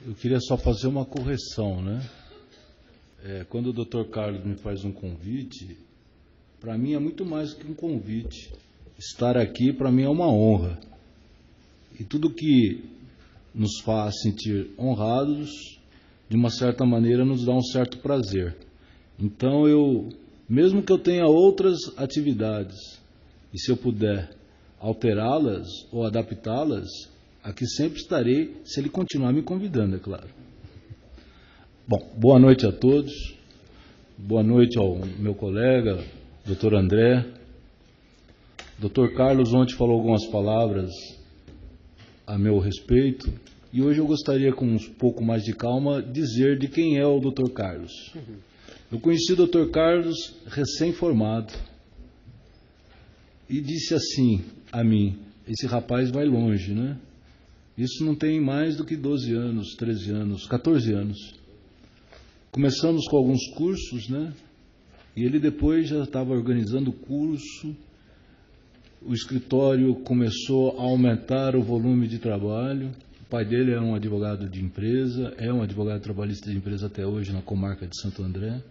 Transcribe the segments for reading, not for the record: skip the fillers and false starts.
Eu queria só fazer uma correção, né? Quando o Dr. Carlos me faz um convite, para mim é muito mais que um convite. Estar aqui, para mim, é uma honra. E tudo que nos faz sentir honrados, de uma certa maneira, nos dá um certo prazer. Então, mesmo que eu tenha outras atividades, e se eu puder alterá-las ou adaptá-las, aqui sempre estarei, se ele continuar me convidando, é claro. Bom, boa noite a todos. Boa noite ao meu colega, Dr. André. Dr. Carlos ontem falou algumas palavras a meu respeito, e hoje eu gostaria, com um pouco mais de calma, dizer de quem é o Dr. Carlos. Eu conheci o Dr. Carlos recém-formado e disse assim a mim: esse rapaz vai longe, né? Isso não tem mais do que 12 anos, 13 anos, 14 anos. Começamos com alguns cursos, né? E ele depois já estava organizando o curso, o escritório começou a aumentar o volume de trabalho. O pai dele era um advogado de empresa, é um advogado trabalhista de empresa até hoje na comarca de Santo André.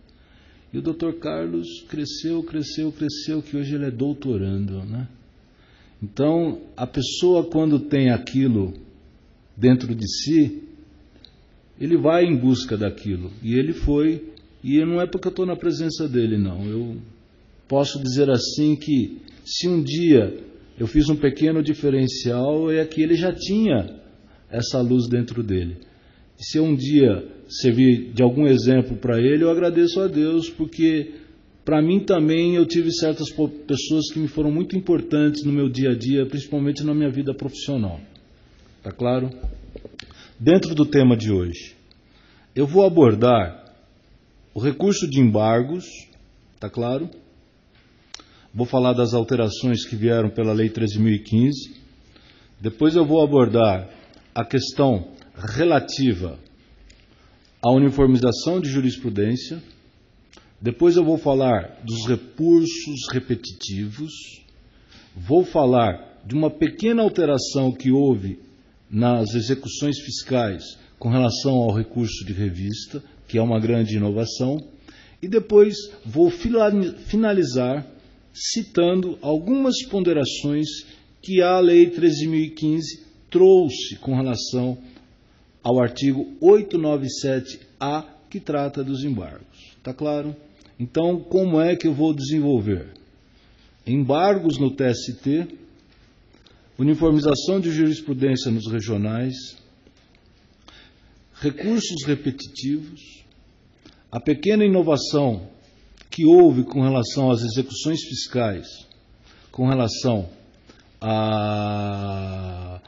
E o Dr. Carlos cresceu, que hoje ele é doutorando, né? Então, a pessoa, quando tem aquilo dentro de si, ele vai em busca daquilo. E ele foi, e não é porque eu estou na presença dele, não. Eu posso dizer assim que, se um dia eu fiz um pequeno diferencial, é que ele já tinha essa luz dentro dele. E se um dia servir de algum exemplo para ele, eu agradeço a Deus, porque para mim também eu tive certas pessoas que me foram muito importantes no meu dia a dia, principalmente na minha vida profissional. Tá claro? Dentro do tema de hoje, eu vou abordar o recurso de embargos, tá claro? Vou falar das alterações que vieram pela Lei 13.015. Depois eu vou abordar a questão relativa à uniformização de jurisprudência. Depois eu vou falar dos recursos repetitivos. Vou falar de uma pequena alteração que houve nas execuções fiscais com relação ao recurso de revista, que é uma grande inovação. E depois vou finalizar citando algumas ponderações que a Lei 13.015 trouxe com relação ao artigo 897-A, que trata dos embargos. Está claro? Então, como é que eu vou desenvolver? Embargos no TST, uniformização de jurisprudência nos regionais, recursos repetitivos, a pequena inovação que houve com relação às execuções fiscais, com relação a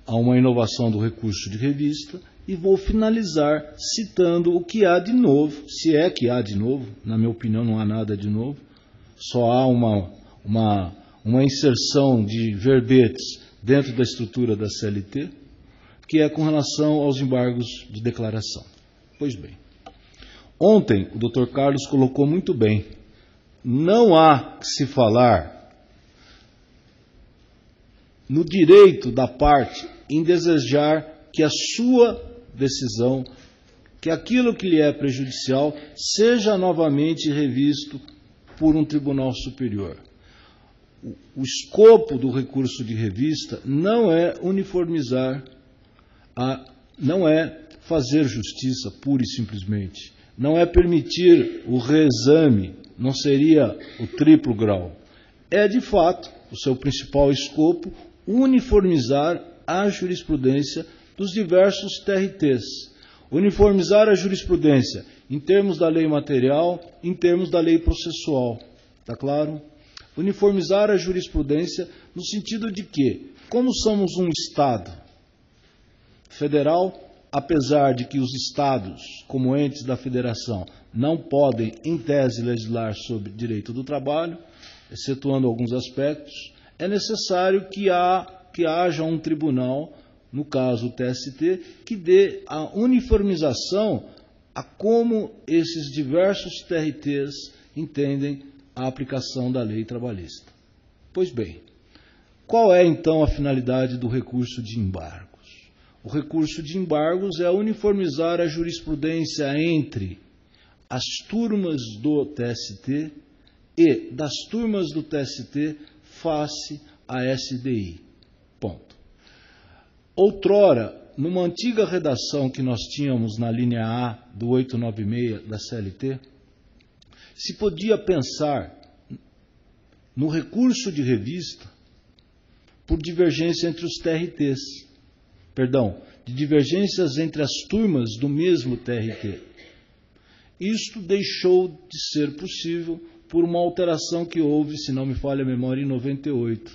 uma inovação do recurso de revista, e vou finalizar citando o que há de novo, se é que há de novo. Na minha opinião não há nada de novo, só há uma inserção de verbetes dentro da estrutura da CLT, que é com relação aos embargos de declaração. Pois bem, ontem o Dr. Carlos colocou muito bem, não há que se falar no direito da parte em desejar que a sua decisão, que aquilo que lhe é prejudicial, seja novamente revisto por um tribunal superior. O escopo do recurso de revista não é uniformizar, não é fazer justiça pura e simplesmente, não é permitir o reexame, não seria o triplo grau. É, de fato, o seu principal escopo, uniformizar a jurisprudência dos diversos TRTs. Uniformizar a jurisprudência em termos da lei material, em termos da lei processual. Está claro? Uniformizar a jurisprudência no sentido de que, como somos um Estado federal, apesar de que os Estados, como entes da federação, não podem, em tese, legislar sobre direito do trabalho, excetuando alguns aspectos, é necessário que haja um tribunal, no caso o TST, que dê a uniformização a como esses diversos TRTs entendem a aplicação da lei trabalhista. Pois bem, qual é então a finalidade do recurso de embargos? O recurso de embargos é uniformizar a jurisprudência entre as turmas do TST e das turmas do TST face à SDI. Ponto. Outrora, numa antiga redação que nós tínhamos na linha A do 896 da CLT, se podia pensar no recurso de revista por divergência entre os TRTs, de divergências entre as turmas do mesmo TRT. Isto deixou de ser possível por uma alteração que houve, se não me falha a memória, em 98.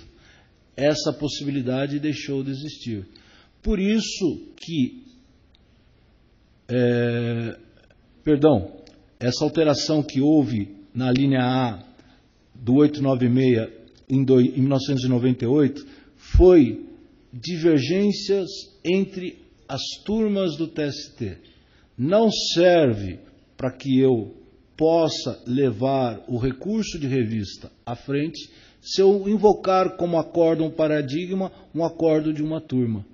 Essa possibilidade deixou de existir. Por isso que, essa alteração que houve na linha A do 896 em 1998 foi divergências entre as turmas do TST. Não serve para que eu possa levar o recurso de revista à frente se eu invocar como acórdão paradigma um acórdão de uma turma.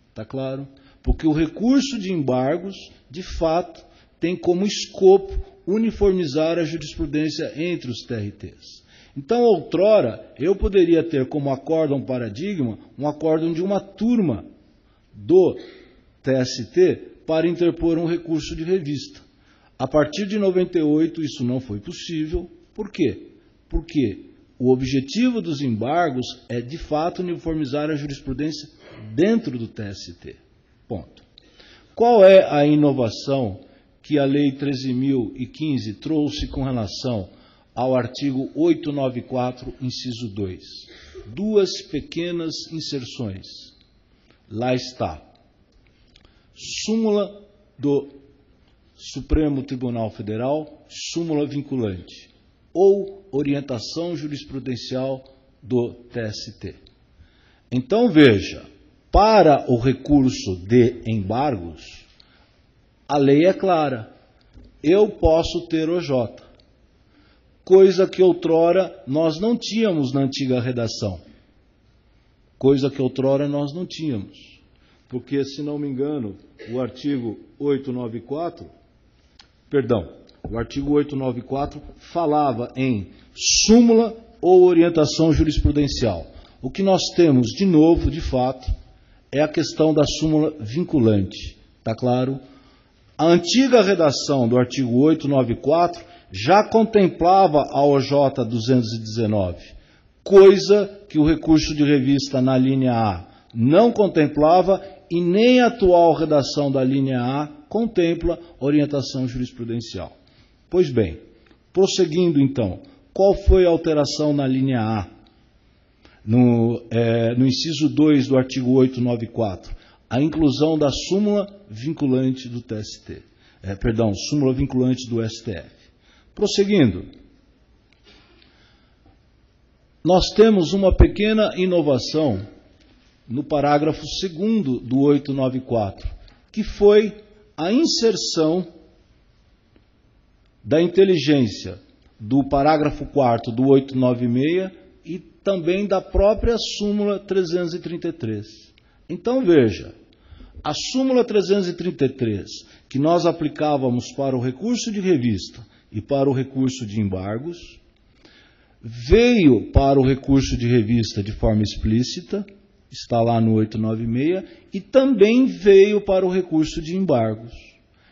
Está claro? Porque o recurso de embargos, de fato, tem como escopo uniformizar a jurisprudência entre os TRTs. Então, outrora, eu poderia ter como acórdão paradigma um acórdão de uma turma do TST para interpor um recurso de revista. A partir de 98, isso não foi possível. Por quê? Porque o objetivo dos embargos é, de fato, uniformizar a jurisprudência dentro do TST. Ponto. Qual é a inovação que a Lei 13.015 trouxe com relação ao artigo 894, inciso 2? Duas pequenas inserções. Lá está. Súmula do Supremo Tribunal Federal, súmula vinculante, ou orientação jurisprudencial do TST. Então, veja, para o recurso de embargos, a lei é clara. Eu posso ter OJ, coisa que outrora nós não tínhamos na antiga redação. Porque, se não me engano, o artigo 894 falava em súmula ou orientação jurisprudencial. O que nós temos, de novo, de fato, é a questão da súmula vinculante. Está claro? A antiga redação do artigo 894 já contemplava a OJ 219, coisa que o recurso de revista na linha A não contemplava e nem a atual redação da linha A contempla orientação jurisprudencial. Pois bem, prosseguindo então, qual foi a alteração na linha A? No inciso 2 do artigo 894, a inclusão da súmula vinculante do TST. Súmula vinculante do STF. Prosseguindo, nós temos uma pequena inovação no parágrafo 2º do 894, que foi a inserção da inteligência do parágrafo 4º do 896 e também da própria súmula 333. Então, veja, a súmula 333, que nós aplicávamos para o recurso de revista e para o recurso de embargos, veio para o recurso de revista de forma explícita, está lá no 896, e também veio para o recurso de embargos.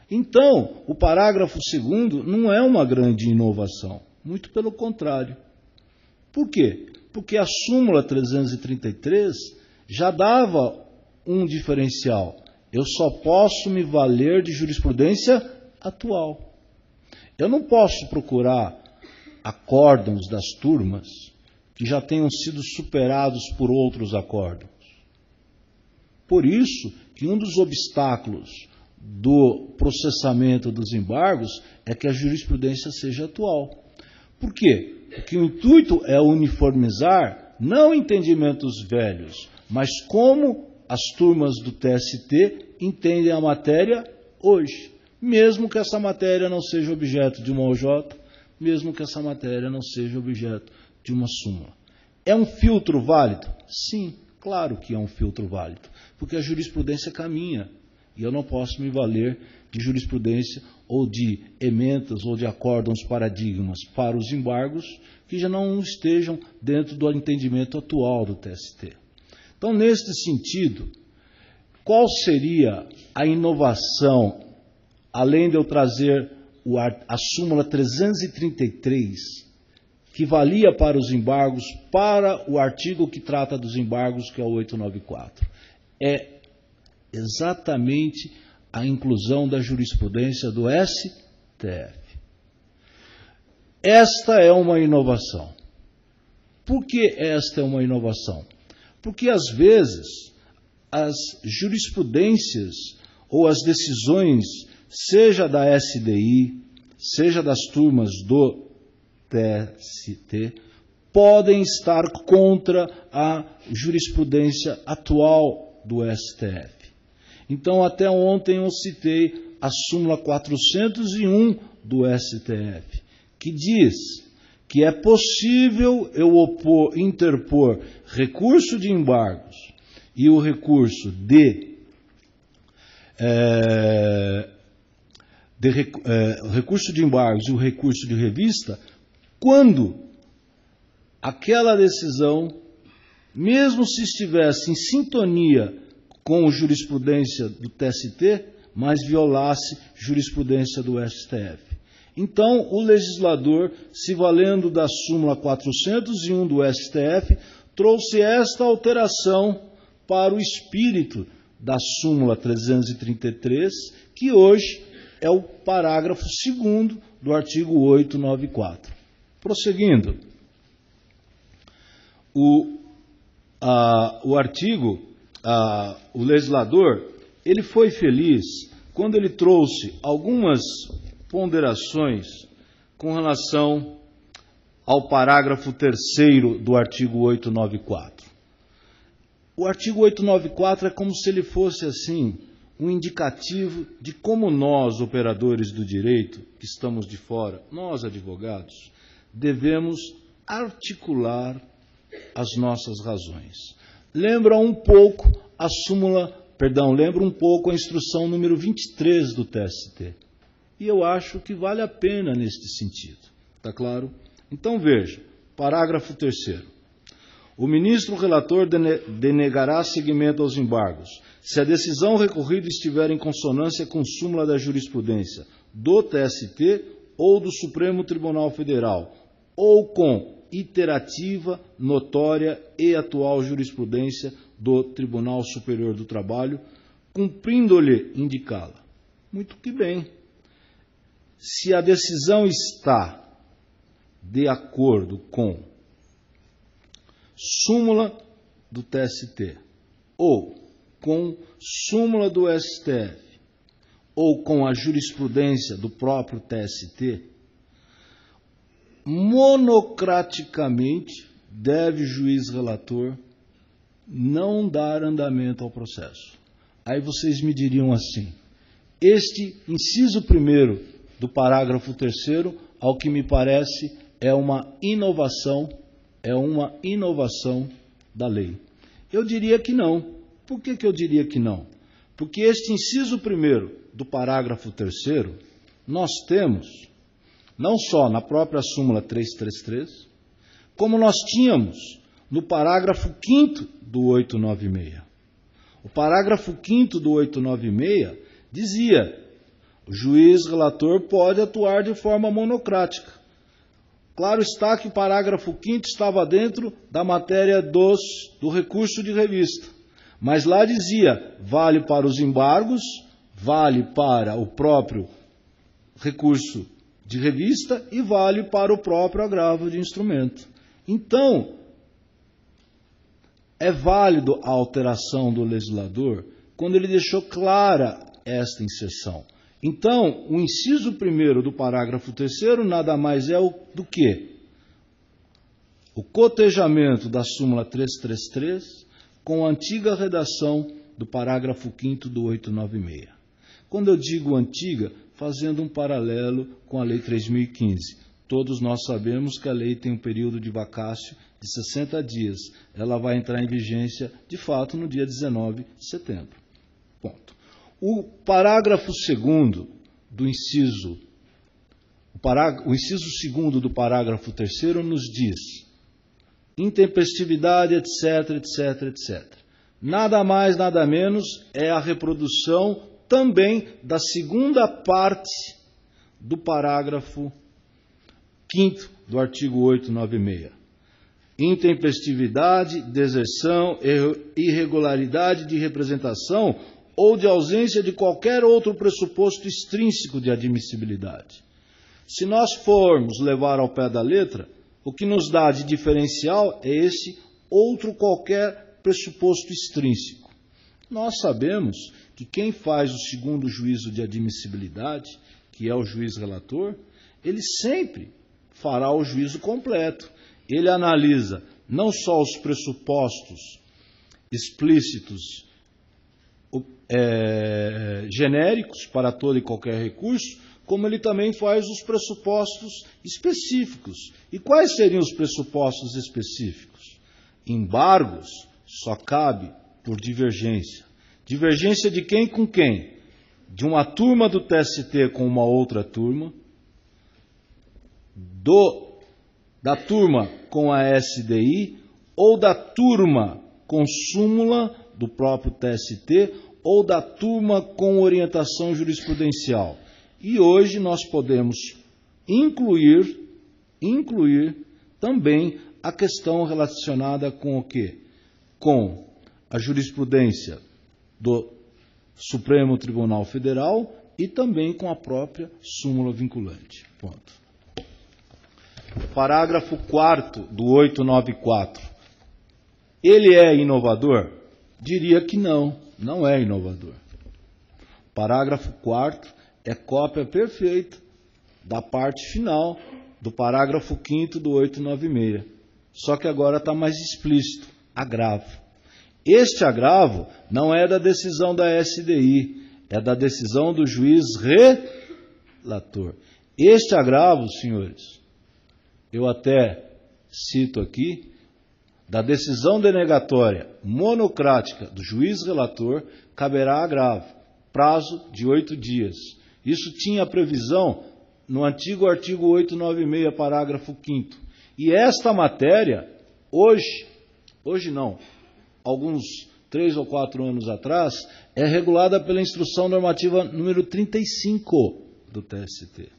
Então, o parágrafo 2º não é uma grande inovação, muito pelo contrário. Por quê? Porque a súmula 333 já dava um diferencial. Eu só posso me valer de jurisprudência atual. Eu não posso procurar acórdãos das turmas que já tenham sido superados por outros acórdãos. Por isso que um dos obstáculos do processamento dos embargos é que a jurisprudência seja atual. Por quê? Porque o intuito é uniformizar não entendimentos velhos, mas como as turmas do TST entendem a matéria hoje, mesmo que essa matéria não seja objeto de uma OJ, mesmo que essa matéria não seja objeto de uma súmula. É um filtro válido? Sim, Claro que é um filtro válido, porque a jurisprudência caminha, e eu não posso me valer de jurisprudência ou de emendas ou de acórdãos paradigmas para os embargos que já não estejam dentro do entendimento atual do TST. Então, neste sentido, qual seria a inovação, além de eu trazer a súmula 333, que valia para os embargos, para o artigo que trata dos embargos, que é o 894? É exatamente a inclusão da jurisprudência do STF. Esta é uma inovação. Por que esta é uma inovação? Porque, às vezes, as jurisprudências ou as decisões, seja da SDI, seja das turmas do TST, podem estar contra a jurisprudência atual do STF. Então, até ontem eu citei a súmula 401 do STF, que diz que é possível eu interpor recurso de embargos e o recurso recurso de embargos e o recurso de revista quando aquela decisão, mesmo se estivesse em sintonia com a jurisprudência do TST, mas violasse jurisprudência do STF. Então, o legislador, se valendo da súmula 401 do STF, trouxe esta alteração para o espírito da súmula 333, que hoje é o parágrafo 2º do artigo 894. Prosseguindo, o legislador, ele foi feliz quando ele trouxe algumas ponderações com relação ao parágrafo 3º do artigo 894. O artigo 894 é como se ele fosse, assim, um indicativo de como nós, operadores do direito, que estamos de fora, nós, advogados, devemos articular as nossas razões. Lembra um pouco a instrução número 23 do TST. E eu acho que vale a pena neste sentido. Está claro? Então veja, parágrafo 3º. O ministro relator denegará seguimento aos embargos se a decisão recorrida estiver em consonância com súmula da jurisprudência do TST ou do Supremo Tribunal Federal, ou com iterativa, notória e atual jurisprudência do Tribunal Superior do Trabalho, cumprindo-lhe indicá-la. Muito que bem. Se a decisão está de acordo com súmula do TST, ou com súmula do STF, ou com a jurisprudência do próprio TST, monocraticamente deve o juiz relator não dar andamento ao processo. Aí vocês me diriam assim, este inciso 1º do parágrafo 3º, ao que me parece, é uma inovação da lei. Eu diria que não. Por que eu diria que não? Porque este inciso 1º do parágrafo 3º, nós temos, não só na própria súmula 333, como nós tínhamos no parágrafo 5º do 896. O parágrafo 5º do 896 dizia: o juiz relator pode atuar de forma monocrática. Claro está que o parágrafo 5º estava dentro da matéria do recurso de revista. Mas lá dizia, vale para os embargos, vale para o próprio recurso de revista e vale para o próprio agravo de instrumento. Então, é válido a alteração do legislador quando ele deixou clara esta inserção. Então, o inciso 1º do parágrafo 3º nada mais é do que o cotejamento da súmula 333 com a antiga redação do parágrafo 5º do 896. Quando eu digo antiga, fazendo um paralelo com a Lei 3.015, Todos nós sabemos que a lei tem um período de vacácio de 60 dias. Ela vai entrar em vigência, de fato, no dia 19 de setembro. Ponto. O parágrafo 2º do inciso, o inciso 2º do parágrafo 3º nos diz: intempestividade, etc, etc, etc. Nada mais, nada menos é a reprodução também da segunda parte do parágrafo 5º do artigo 896. Intempestividade, deserção, irregularidade de representação ou de ausência de qualquer outro pressuposto extrínseco de admissibilidade. Se nós formos levar ao pé da letra, o que nos dá de diferencial é esse outro qualquer pressuposto extrínseco. Nós sabemos que quem faz o segundo juízo de admissibilidade, que é o juiz relator, ele sempre fará o juízo completo. Ele analisa não só os pressupostos explícitos, genéricos para todo e qualquer recurso, como ele também faz os pressupostos específicos. E quais seriam os pressupostos específicos? Embargos só cabe por divergência. Divergência de quem com quem? De uma turma do TST com uma outra turma, da turma com a SDI, ou da turma com súmula do próprio TST, ou da turma com orientação jurisprudencial. E hoje nós podemos incluir também a questão relacionada com o quê? Com a jurisprudência do Supremo Tribunal Federal e também com a própria súmula vinculante. Ponto. Parágrafo 4º do 894. Ele é inovador? Diria que não, não é inovador. Parágrafo 4º é cópia perfeita da parte final do parágrafo 5º do 896. Só que agora está mais explícito, agravo. Este agravo não é da decisão da SDI, é da decisão do juiz relator. Este agravo, senhores, eu até cito aqui, da decisão denegatória monocrática do juiz relator, caberá agravo, prazo de 8 dias. Isso tinha previsão no antigo artigo 896, parágrafo 5º. E esta matéria, hoje não, alguns 3 ou 4 anos atrás, é regulada pela Instrução Normativa número 35 do TST.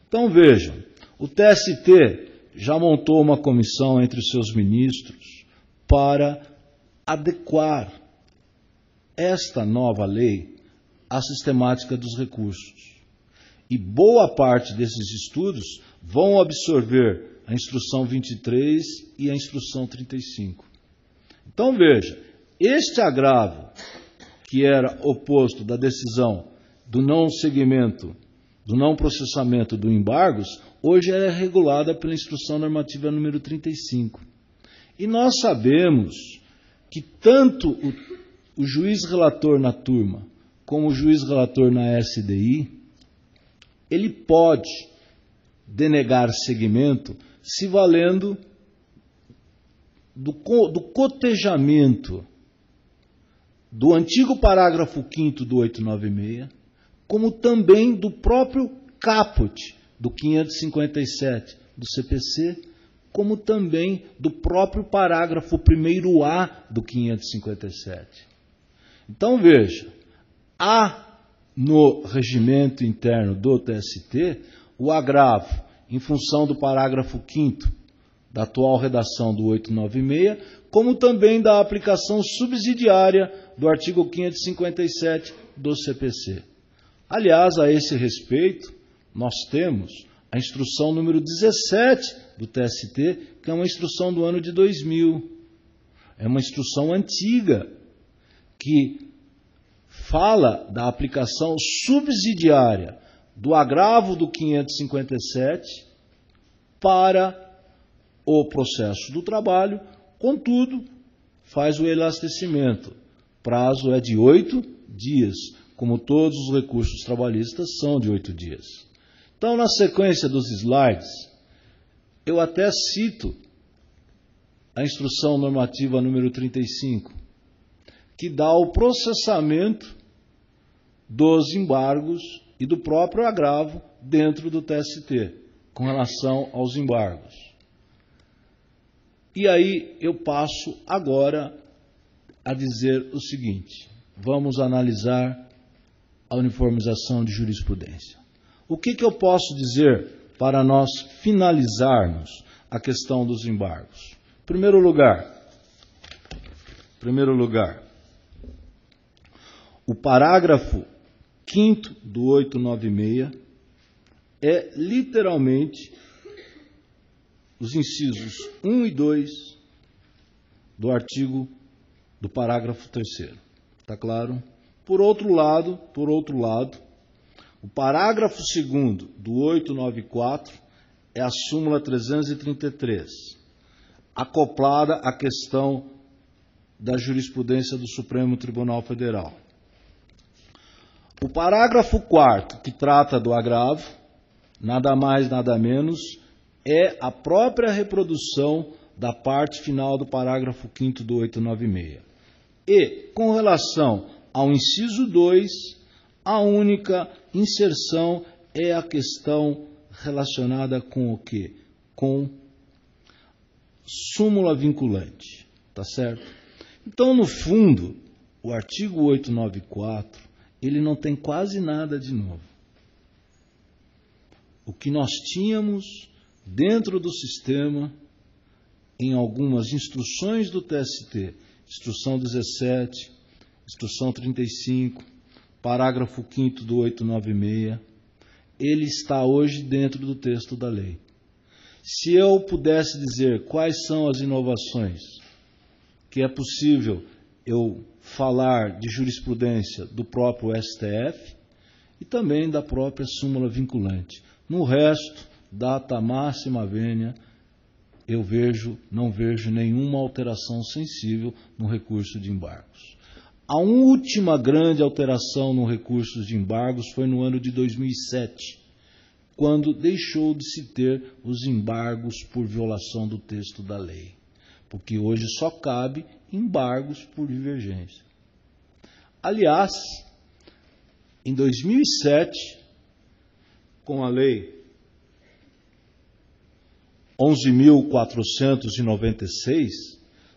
Então vejam, o TST já montou uma comissão entre os seus ministros para adequar esta nova lei à sistemática dos recursos. E boa parte desses estudos vão absorver a Instrução 23 e a Instrução 35. Então veja, este agravo, que era oposto da decisão do não seguimento, do não processamento do embargos, hoje é regulada pela Instrução Normativa número 35. E nós sabemos que tanto o juiz relator na turma como o juiz relator na SDI, ele pode denegar seguimento se valendo do cotejamento do antigo parágrafo 5º do 896, como também do próprio caput do 557 do CPC, como também do próprio parágrafo 1º-A do 557. Então veja, há no regimento interno do TST o agravo em função do parágrafo 5º da atual redação do 896, como também da aplicação subsidiária do artigo 557 do CPC. Aliás, a esse respeito, nós temos a instrução número 17 do TST, que é uma instrução do ano de 2000. É uma instrução antiga, que fala da aplicação subsidiária do agravo do 557 para o processo do trabalho, contudo, faz o elastecimento. Prazo é de 8 dias, como todos os recursos trabalhistas são de 8 dias. Então, na sequência dos slides, eu até cito a instrução normativa número 35, que dá o processamento dos embargos e do próprio agravo dentro do TST, com relação aos embargos. E aí eu passo agora a dizer o seguinte: vamos analisar a uniformização de jurisprudência. O que eu posso dizer para nós finalizarmos a questão dos embargos? Em primeiro lugar, o parágrafo 5º do 896 é literalmente os incisos 1 e 2 do artigo do parágrafo 3º. Está claro? Por outro lado, o parágrafo 2º do 894 é a súmula 333, acoplada à questão da jurisprudência do Supremo Tribunal Federal. O parágrafo 4º, que trata do agravo, nada mais, nada menos, é a própria reprodução da parte final do parágrafo 5º do 896. E, com relação ao inciso 2, a única inserção é a questão relacionada com o quê? Com súmula vinculante, tá certo? Então, no fundo, o artigo 894, ele não tem quase nada de novo. O que nós tínhamos dentro do sistema, em algumas instruções do TST, instrução 17, instrução 35, parágrafo 5º do 896, ele está hoje dentro do texto da lei. Se eu pudesse dizer quais são as inovações que é possível eu falar de jurisprudência do próprio STF e também da própria súmula vinculante. No resto, data máxima vênia, eu não vejo nenhuma alteração sensível no recurso de embargos. A última grande alteração no recurso de embargos foi no ano de 2007, quando deixou de se ter os embargos por violação do texto da lei, porque hoje só cabe embargos por divergência. Aliás, em 2007, com a lei 11.496,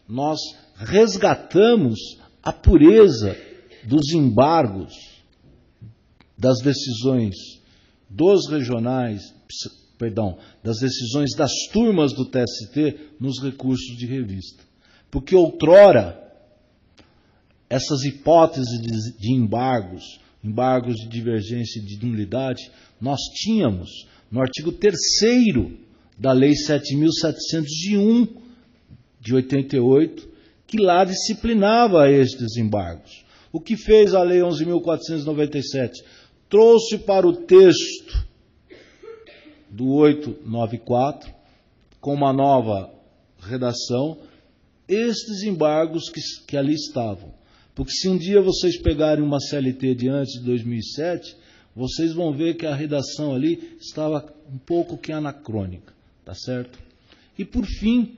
nós resgatamos a pureza dos embargos das decisões dos regionais, das decisões das turmas do TST nos recursos de revista. Porque outrora, essas hipóteses de embargos de divergência e de nulidade, nós tínhamos no artigo 3º da Lei 7.701 de 88, que lá disciplinava estes embargos. O que fez a Lei 11.497? Trouxe para o texto do 894, com uma nova redação, estes embargos que ali estavam. Porque se um dia vocês pegarem uma CLT de antes de 2007, vocês vão ver que a redação ali estava um pouco que anacrônica, tá certo? E por fim,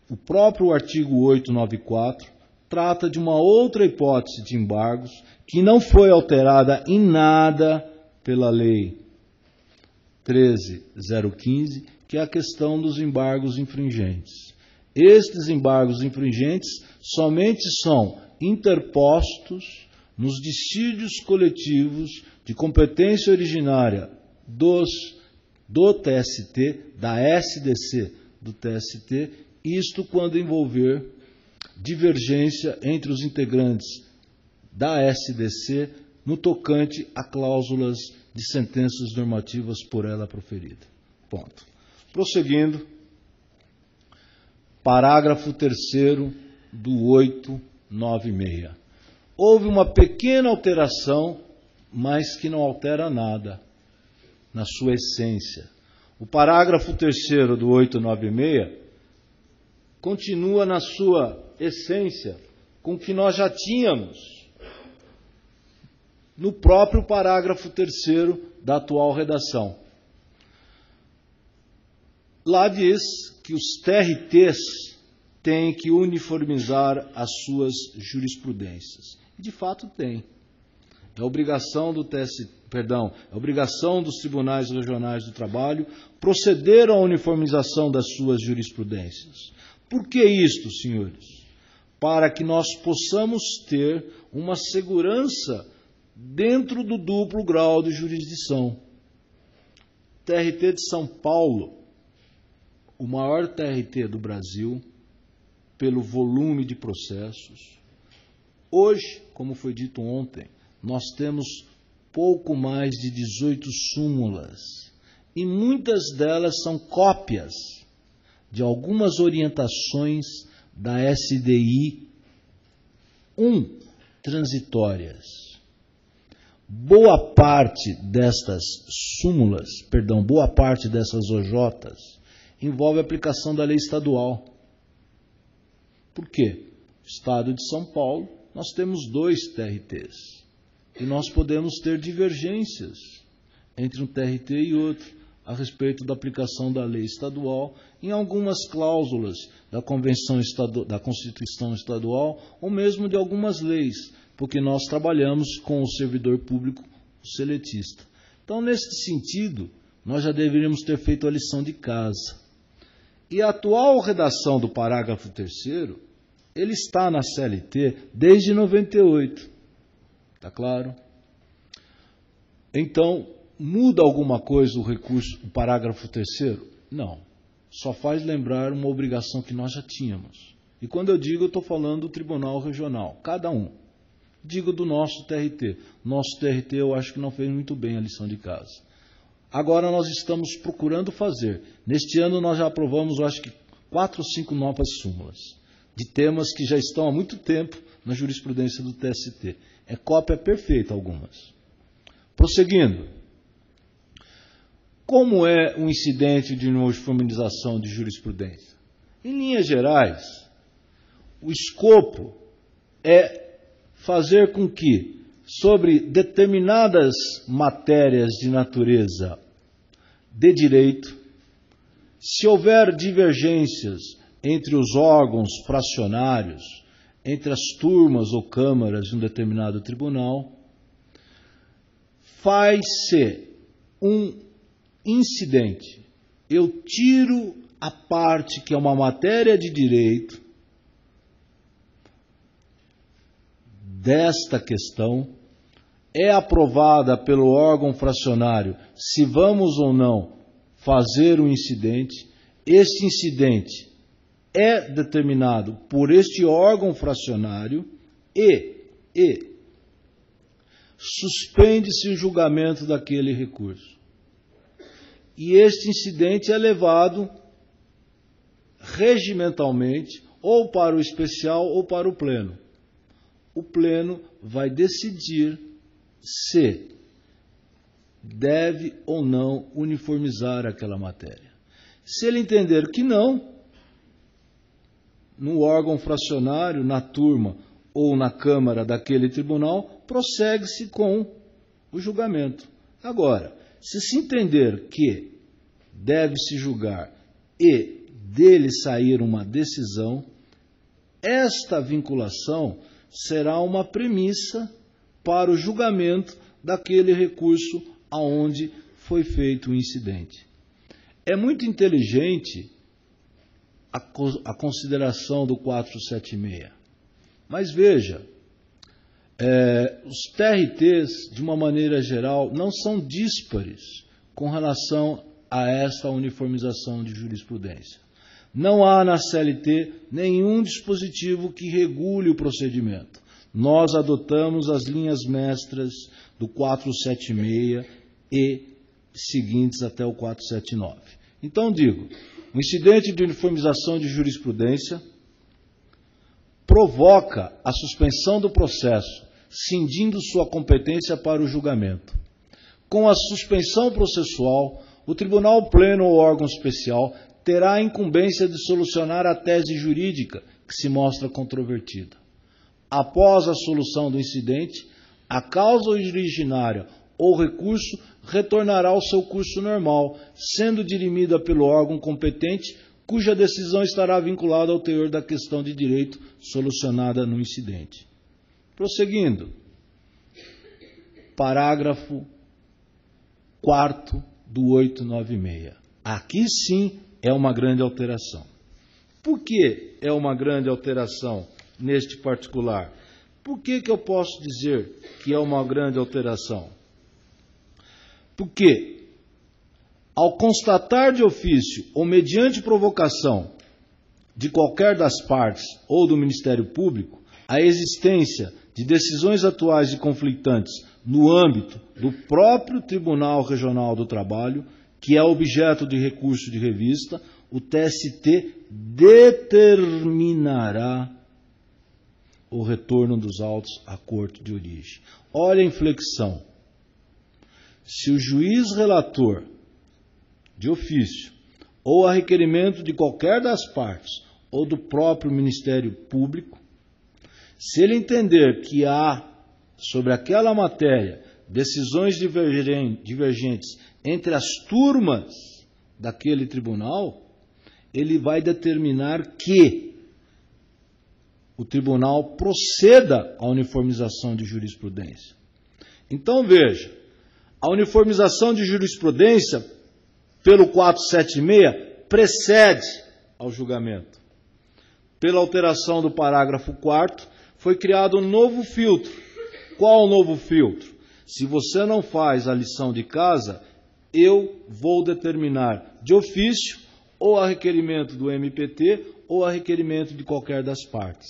o próprio artigo 894 trata de uma outra hipótese de embargos que não foi alterada em nada pela Lei 13.015, que é a questão dos embargos infringentes. Estes embargos infringentes somente são interpostos nos dissídios coletivos de competência originária do TST, da SDC do TST, isto quando envolver divergência entre os integrantes da SDC no tocante a cláusulas de sentenças normativas por ela proferida. Ponto. Prosseguindo, parágrafo 3º do 896. Houve uma pequena alteração, mas que não altera nada na sua essência. O parágrafo 3º do 896 continua na sua essência com o que nós já tínhamos no próprio parágrafo 3º da atual redação. Lá diz que os TRTs têm que uniformizar as suas jurisprudências. E, de fato, tem. É obrigação é obrigação dos tribunais regionais do trabalho proceder à uniformização das suas jurisprudências. Por que isto, senhores? Para que nós possamos ter uma segurança dentro do duplo grau de jurisdição. TRT de São Paulo, o maior TRT do Brasil, pelo volume de processos. Hoje, como foi dito ontem, nós temos pouco mais de 18 súmulas, e muitas delas são cópias de algumas orientações da SDI 1 transitórias. Boa parte dessas OJs, envolve a aplicação da lei estadual. Por quê? Estado de São Paulo, nós temos 2 TRTs. E nós podemos ter divergências entre um TRT e outro a respeito da aplicação da lei estadual em algumas cláusulas da Constituição Estadual ou mesmo de algumas leis, porque nós trabalhamos com o servidor público seletista. Então, nesse sentido, nós já deveríamos ter feito a lição de casa. E a atual redação do parágrafo 3º, ele está na CLT desde 98. Está claro? Então, muda alguma coisa o recurso, o parágrafo 3º? Não. Só faz lembrar uma obrigação que nós já tínhamos. E quando eu digo, eu estou falando do Tribunal Regional, cada um. Digo do nosso TRT. Nosso TRT eu acho que não fez muito bem a lição de casa. Agora nós estamos procurando fazer. Neste ano nós já aprovamos, eu acho que 4 ou 5 novas súmulas, de temas que já estão há muito tempo na jurisprudência do TST. É cópia perfeita algumas. Prosseguindo. Como é um incidente de uniformização de jurisprudência? Em linhas gerais, o escopo é fazer com que, sobre determinadas matérias de natureza de direito, se houver divergências entre os órgãos fracionários, entre as turmas ou câmaras de um determinado tribunal, faz-se um incidente. Eu tiro a parte que é uma matéria de direito desta questão, é aprovada pelo órgão fracionário se vamos ou não fazer um incidente. Este incidente é determinado por este órgão fracionário e suspende-se o julgamento daquele recurso. E este incidente é levado regimentalmente ou para o especial ou para o pleno. O pleno vai decidir se deve ou não uniformizar aquela matéria. Se ele entender que não, no órgão fracionário, na turma ou na câmara daquele tribunal, prossegue-se com o julgamento. Agora, se entender que deve-se julgar e dele sair uma decisão, esta vinculação será uma premissa para o julgamento daquele recurso aonde foi feito o incidente. É muito inteligente a consideração do 476. Mas veja, os TRTs, de uma maneira geral, não são díspares com relação a esta uniformização de jurisprudência. Não há na CLT nenhum dispositivo que regule o procedimento. Nós adotamos as linhas mestras do 476 e seguintes até o 479. Então, digo, o incidente de uniformização de jurisprudência provoca a suspensão do processo, cindindo sua competência para o julgamento. Com a suspensão processual, o Tribunal Pleno ou órgão especial terá a incumbência de solucionar a tese jurídica que se mostra controvertida. Após a solução do incidente, a causa originária ou recurso retornará ao seu curso normal, sendo dirimida pelo órgão competente, cuja decisão estará vinculada ao teor da questão de direito solucionada no incidente. Prosseguindo. Parágrafo 4º do 896. Aqui sim é uma grande alteração. Por que é uma grande alteração neste particular? Por que eu posso dizer que é uma grande alteração? Porque, ao constatar de ofício ou mediante provocação de qualquer das partes ou do Ministério Público a existência de decisões atuais e conflitantes no âmbito do próprio Tribunal Regional do Trabalho, que é objeto de recurso de revista, o TST determinará o retorno dos autos à corte de origem. Olha a inflexão. Se o juiz relator de ofício, ou a requerimento de qualquer das partes, ou do próprio Ministério Público, se ele entender que há, sobre aquela matéria, decisões divergentes entre as turmas daquele tribunal, ele vai determinar que o tribunal proceda à uniformização de jurisprudência. Então, veja, a uniformização de jurisprudência, pelo 476, precede ao julgamento. Pela alteração do parágrafo 4º, foi criado um novo filtro. Qual o novo filtro? Se você não faz a lição de casa, eu vou determinar de ofício, ou a requerimento do MPT, ou a requerimento de qualquer das partes.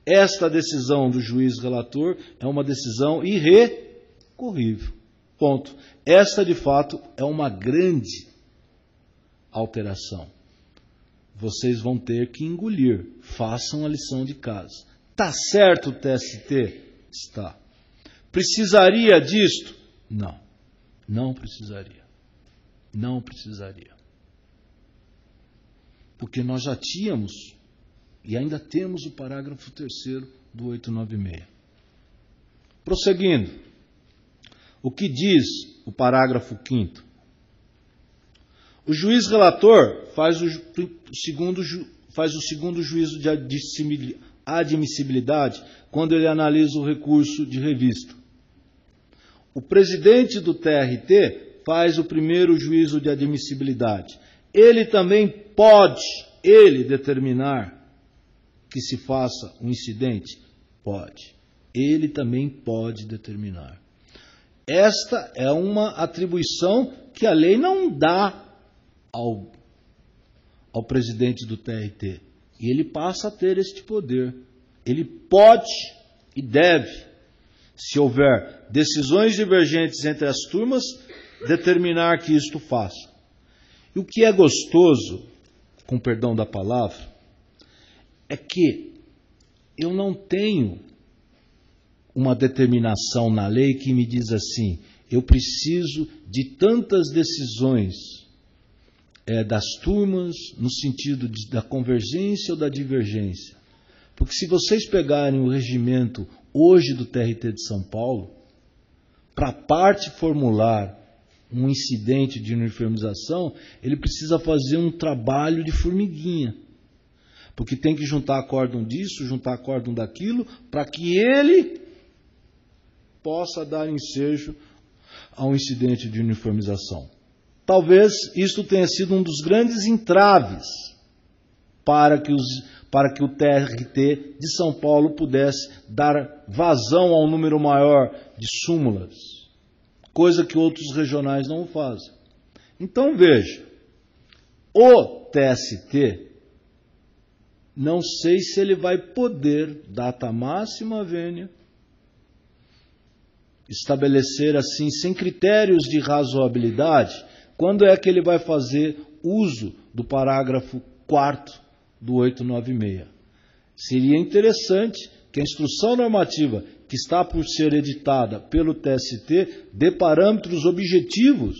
Esta decisão do juiz relator é uma decisão irrecorrível. Ponto. Esta, de fato, é uma grande alteração. Vocês vão ter que engolir. Façam a lição de casa. Está certo o TST? Está. Precisaria disto? Não. Não precisaria. Não precisaria. Porque nós já tínhamos, e ainda temos o parágrafo 3º do 896. Prosseguindo. O que diz o parágrafo 5º? O juiz relator faz o segundo juízo de admissibilidade quando ele analisa o recurso de revista. O presidente do TRT faz o primeiro juízo de admissibilidade. Ele também pode, determinar que se faça um incidente? Pode. Ele também pode determinar. Esta é uma atribuição que a lei não dá ao presidente do TRT. E ele passa a ter este poder. Ele pode e deve, se houver decisões divergentes entre as turmas, determinar que isto faça. E o que é gostoso, com perdão da palavra, é que eu não tenho uma determinação na lei que me diz assim, eu preciso de tantas decisões das turmas no sentido da convergência ou da divergência. Porque se vocês pegarem o regimento hoje do TRT de São Paulo, para a parte formular um incidente de uniformização, ele precisa fazer um trabalho de formiguinha. Porque tem que juntar acórdão disso, juntar acórdão daquilo, para que ele possa dar ensejo a um incidente de uniformização. Talvez isto tenha sido um dos grandes entraves para que o TRT de São Paulo pudesse dar vazão a um número maior de súmulas, coisa que outros regionais não fazem. Então, veja, o TST, não sei se ele vai poder, data máxima vênia, estabelecer assim, sem critérios de razoabilidade, quando é que ele vai fazer uso do parágrafo 4º do 896. Seria interessante que a instrução normativa que está por ser editada pelo TST dê parâmetros objetivos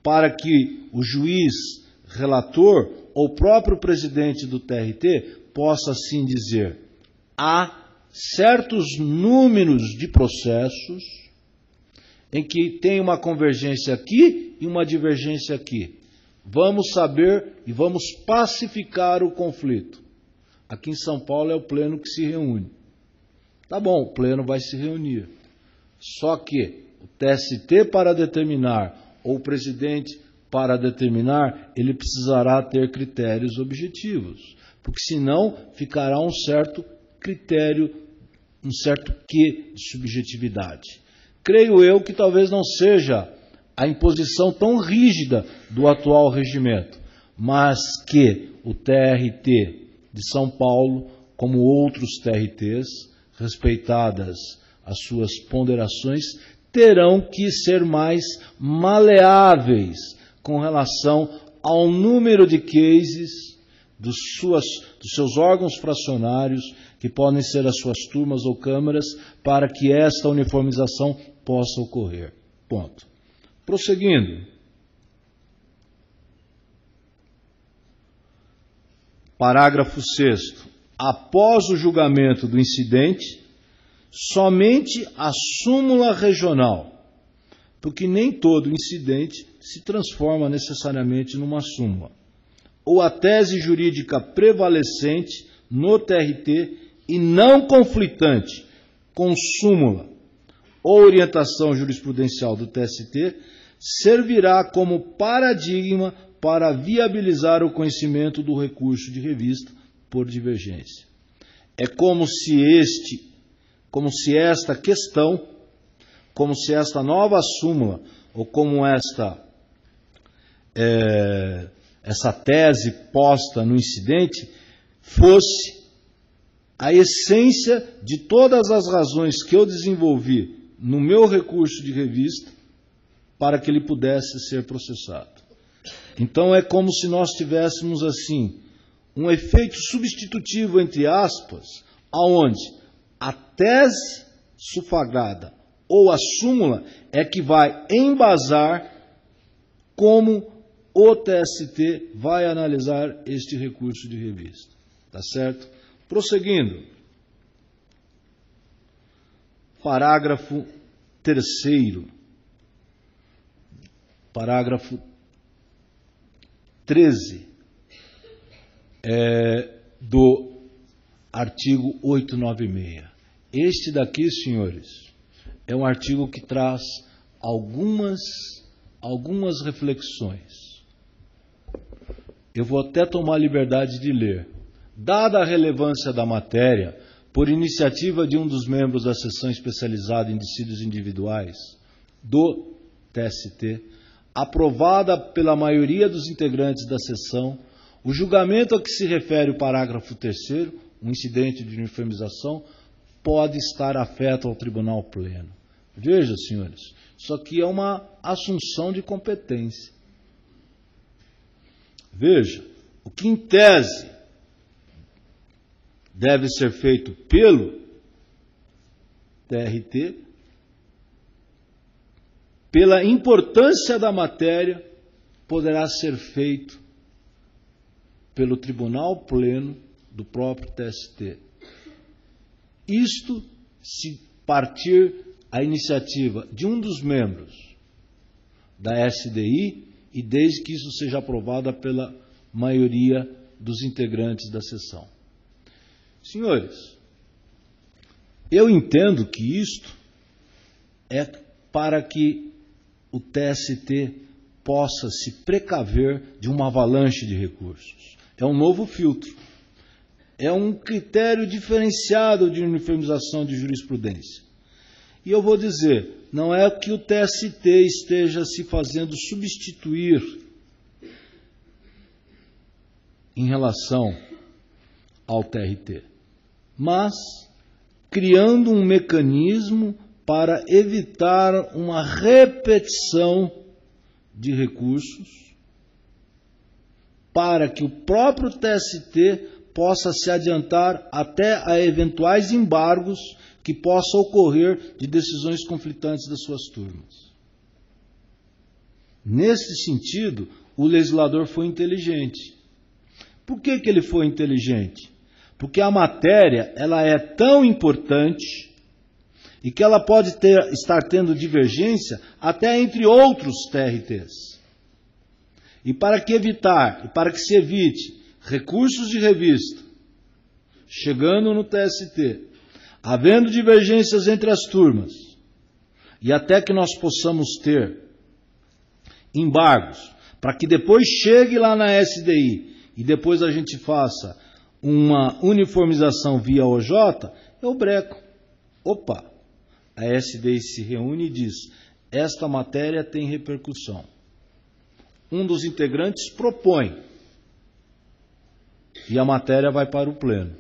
para que o juiz relator ou o próprio presidente do TRT possa assim dizer: há certos números de processos em que tem uma convergência aqui e uma divergência aqui. Vamos saber e vamos pacificar o conflito. Aqui em São Paulo é o pleno que se reúne. Tá bom, o pleno vai se reunir. Só que o TST para determinar, ou o presidente para determinar, ele precisará ter critérios objetivos. Porque senão ficará um certo critério, um certo quê de subjetividade. Creio eu que talvez não seja a imposição tão rígida do atual regimento, mas que o TRT de São Paulo, como outros TRTs, respeitadas as suas ponderações, terão que ser mais maleáveis com relação ao número de cases dos seus órgãos fracionários, que podem ser as suas turmas ou câmaras, para que esta uniformização possa ocorrer. Ponto. Prosseguindo. Parágrafo 6º. Após o julgamento do incidente, somente a súmula regional, porque nem todo incidente se transforma necessariamente numa súmula, ou a tese jurídica prevalecente no TRT e não conflitante com súmula ou orientação jurisprudencial do TST, servirá como paradigma para viabilizar o conhecimento do recurso de revista por divergência. É como se esta questão, como se esta nova súmula, ou como essa tese posta no incidente, fosse a essência de todas as razões que eu desenvolvi no meu recurso de revista para que ele pudesse ser processado. Então é como se nós tivéssemos assim um efeito substitutivo, entre aspas, aonde a tese sufragada ou a súmula é que vai embasar como o TST vai analisar este recurso de revista. Tá certo? Prosseguindo. Parágrafo 3º. Parágrafo 13 do artigo 896. Este daqui, senhores, é um artigo que traz algumas reflexões. Eu vou até tomar a liberdade de ler. Dada a relevância da matéria, por iniciativa de um dos membros da seção especializada em dissídios individuais do TST, aprovada pela maioria dos integrantes da seção, o julgamento a que se refere o parágrafo 3º, um incidente de uniformização, pode estar afeto ao tribunal pleno. Veja, senhores, isso aqui é uma assunção de competência. Veja, o que em tese deve ser feito pelo TRT, pela importância da matéria, poderá ser feito pelo tribunal pleno do próprio TST. Isto se partir a iniciativa de um dos membros da SDI e desde que isso seja aprovado pela maioria dos integrantes da sessão. Senhores, eu entendo que isto é para que o TST possa se precaver de uma avalanche de recursos. É um novo filtro. É um critério diferenciado de uniformização de jurisprudência. E eu vou dizer, não é que o TST esteja se fazendo substituir em relação ao TRT, mas criando um mecanismo para evitar uma repetição de recursos, para que o próprio TST possa se adiantar até a eventuais embargos que possam ocorrer de decisões conflitantes das suas turmas. Nesse sentido, o legislador foi inteligente. Por que ele foi inteligente? Porque a matéria, ela é tão importante e que ela pode estar tendo divergência até entre outros TRTs. E para que se evite recursos de revista, chegando no TST, havendo divergências entre as turmas, e até que nós possamos ter embargos, para que depois chegue lá na SDI e depois a gente faça uma uniformização via OJ, eu breco. Opa, a SDI se reúne e diz, esta matéria tem repercussão. Um dos integrantes propõe, e a matéria vai para o pleno.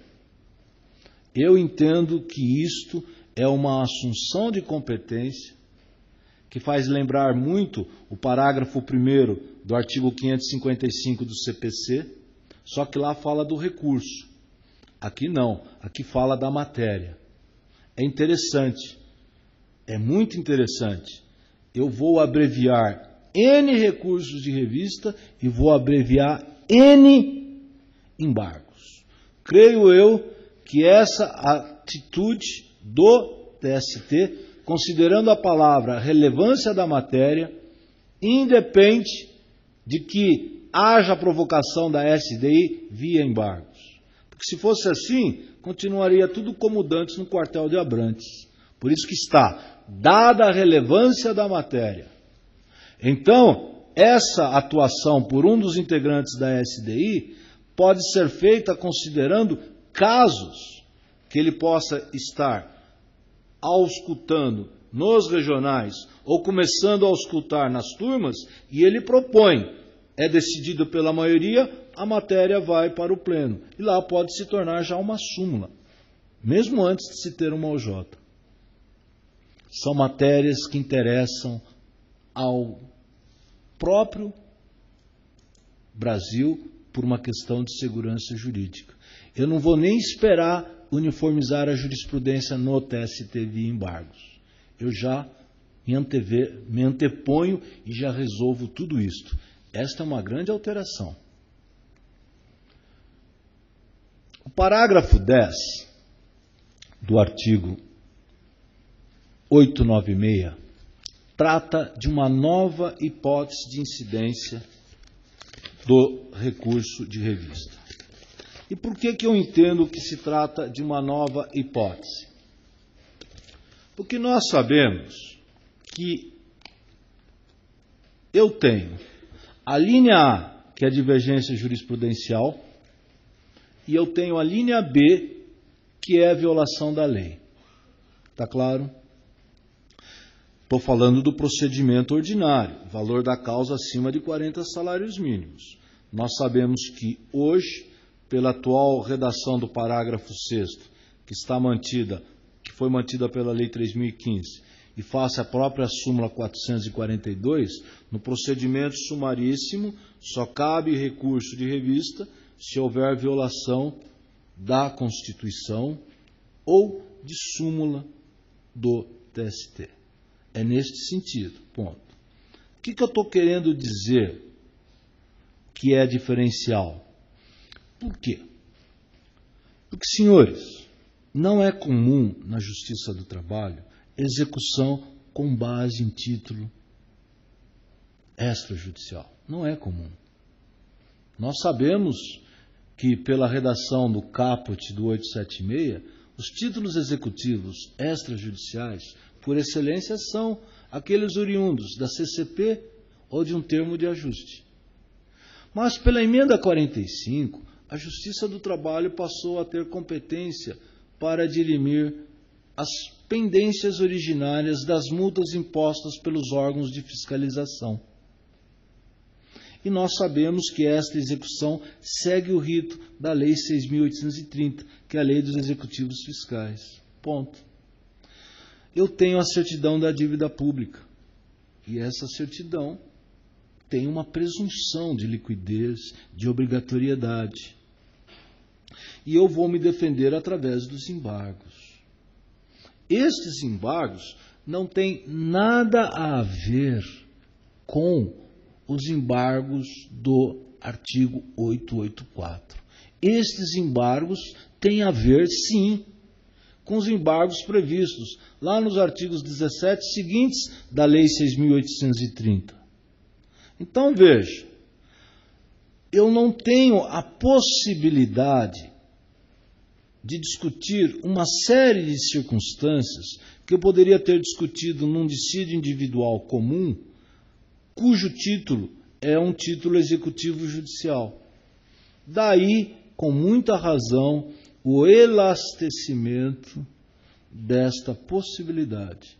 Eu entendo que isto é uma assunção de competência que faz lembrar muito o parágrafo 1º do artigo 555 do CPC, só que lá fala do recurso. Aqui não, aqui fala da matéria. É interessante, é muito interessante. Eu vou abreviar N recursos de revista e vou abreviar N embargos. Creio eu que essa atitude do TST, considerando a palavra relevância da matéria, independe de que haja provocação da SDI via embargos. Porque se fosse assim, continuaria tudo como dantes no quartel de Abrantes. Por isso que está, dada a relevância da matéria. Então, essa atuação por um dos integrantes da SDI pode ser feita considerando casos que ele possa estar auscultando nos regionais ou começando a auscultar nas turmas e ele propõe, é decidido pela maioria, a matéria vai para o pleno. E lá pode se tornar já uma súmula, mesmo antes de se ter uma OJ. São matérias que interessam ao próprio Brasil por uma questão de segurança jurídica. Eu não vou nem esperar uniformizar a jurisprudência no TST via embargos. Eu já me anteponho e já resolvo tudo isto. Esta é uma grande alteração. O parágrafo 10 do artigo 896 trata de uma nova hipótese de incidência do recurso de revista. E por que eu entendo que se trata de uma nova hipótese? Porque nós sabemos que eu tenho a linha A, que é a divergência jurisprudencial, e eu tenho a linha B, que é a violação da lei. Está claro? Estou falando do procedimento ordinário, valor da causa acima de 40 salários mínimos. Nós sabemos que hoje, pela atual redação do parágrafo 6º, que foi mantida pela Lei 3.015, e face à própria súmula 442, no procedimento sumaríssimo só cabe recurso de revista se houver violação da Constituição ou de súmula do TST. É neste sentido, ponto. O que eu estou querendo dizer que é diferencial? Por quê? Porque, senhores, não é comum na Justiça do Trabalho execução com base em título extrajudicial. Não é comum. Nós sabemos que, pela redação do caput do 876, os títulos executivos extrajudiciais, por excelência, são aqueles oriundos da CCP ou de um termo de ajuste. Mas, pela emenda 45, a Justiça do Trabalho passou a ter competência para dirimir as pendências originárias das multas impostas pelos órgãos de fiscalização. E nós sabemos que esta execução segue o rito da Lei 6.830, que é a Lei dos Executivos Fiscais. Ponto. Eu tenho a certidão da dívida pública, e essa certidão tem uma presunção de liquidez, de obrigatoriedade. E eu vou me defender através dos embargos. Estes embargos não têm nada a ver com os embargos do artigo 884. Estes embargos têm a ver, sim, com os embargos previstos lá nos artigos 17 seguintes da Lei 6.830. Então, veja, eu não tenho a possibilidade de discutir uma série de circunstâncias que eu poderia ter discutido num dissídio individual comum, cujo título é um título executivo judicial. Daí, com muita razão, o elastecimento desta possibilidade,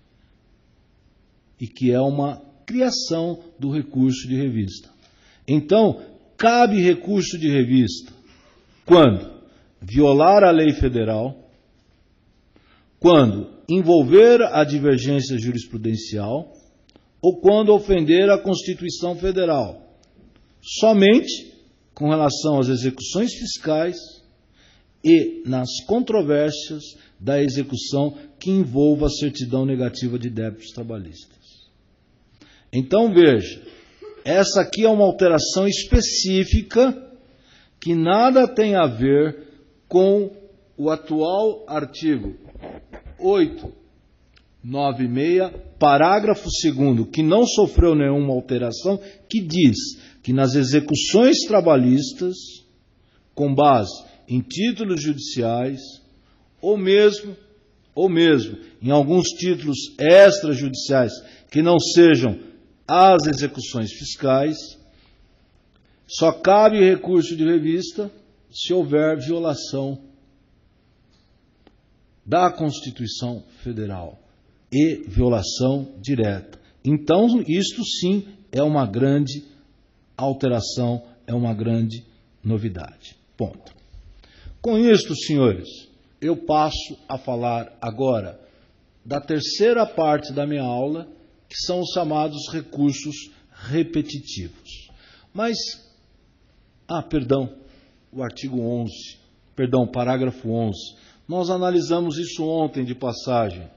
e que é uma criação do recurso de revista. Então, cabe recurso de revista quando violar a lei federal, quando envolver a divergência jurisprudencial ou quando ofender a Constituição Federal, somente com relação às execuções fiscais e nas controvérsias da execução que envolva a certidão negativa de débitos trabalhistas. Então, veja, essa aqui é uma alteração específica que nada tem a ver com o atual artigo 896, parágrafo 2º, que não sofreu nenhuma alteração, que diz que nas execuções trabalhistas, com base em títulos judiciais, ou mesmo em alguns títulos extrajudiciais que não sejam as execuções fiscais, só cabe recurso de revista se houver violação da Constituição Federal e violação direta. Então, isto sim é uma grande alteração, é uma grande novidade. Ponto. Com isto, senhores, eu passo a falar agora da terceira parte da minha aula, que são os chamados recursos repetitivos. Mas, o artigo 11, parágrafo 11, nós analisamos isso ontem de passagem.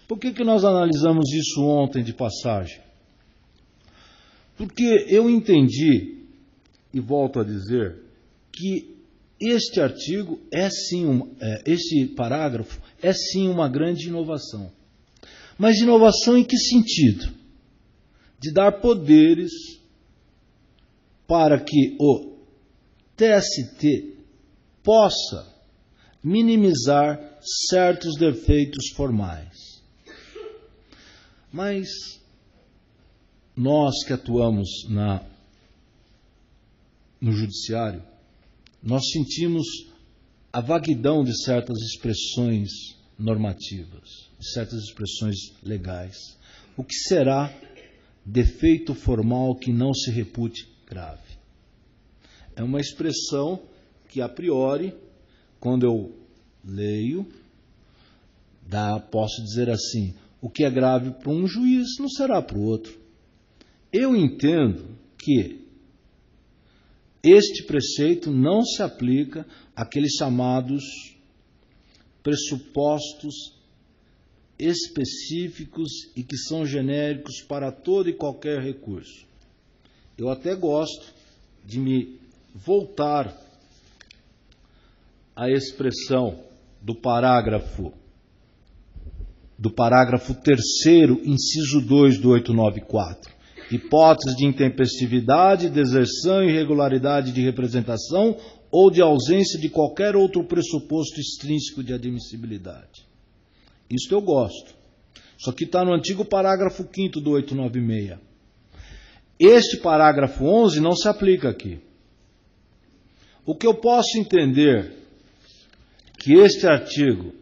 Por que nós analisamos isso ontem de passagem? Porque eu entendi, e volto a dizer, que este artigo este parágrafo é sim uma grande inovação. Mas inovação em que sentido? De dar poderes para que o TST possa minimizar certos defeitos formais. Mas nós que atuamos no judiciário, nós sentimos a vaguidão de certas expressões normativas, de certas expressões legais. O que será defeito formal que não se repute grave? É uma expressão que, a priori, quando eu leio, posso dizer assim, o que é grave para um juiz não será para o outro. Eu entendo que este preceito não se aplica àqueles chamados pressupostos específicos e que são genéricos para todo e qualquer recurso. Eu até gosto de me voltar à expressão do parágrafo 3º, inciso 2 do 894. Hipótese de intempestividade, deserção, irregularidade de representação ou de ausência de qualquer outro pressuposto extrínseco de admissibilidade. Isso eu gosto. Isso aqui está no antigo parágrafo 5º do 896. Este parágrafo 11 não se aplica aqui. O que eu posso entender que este artigo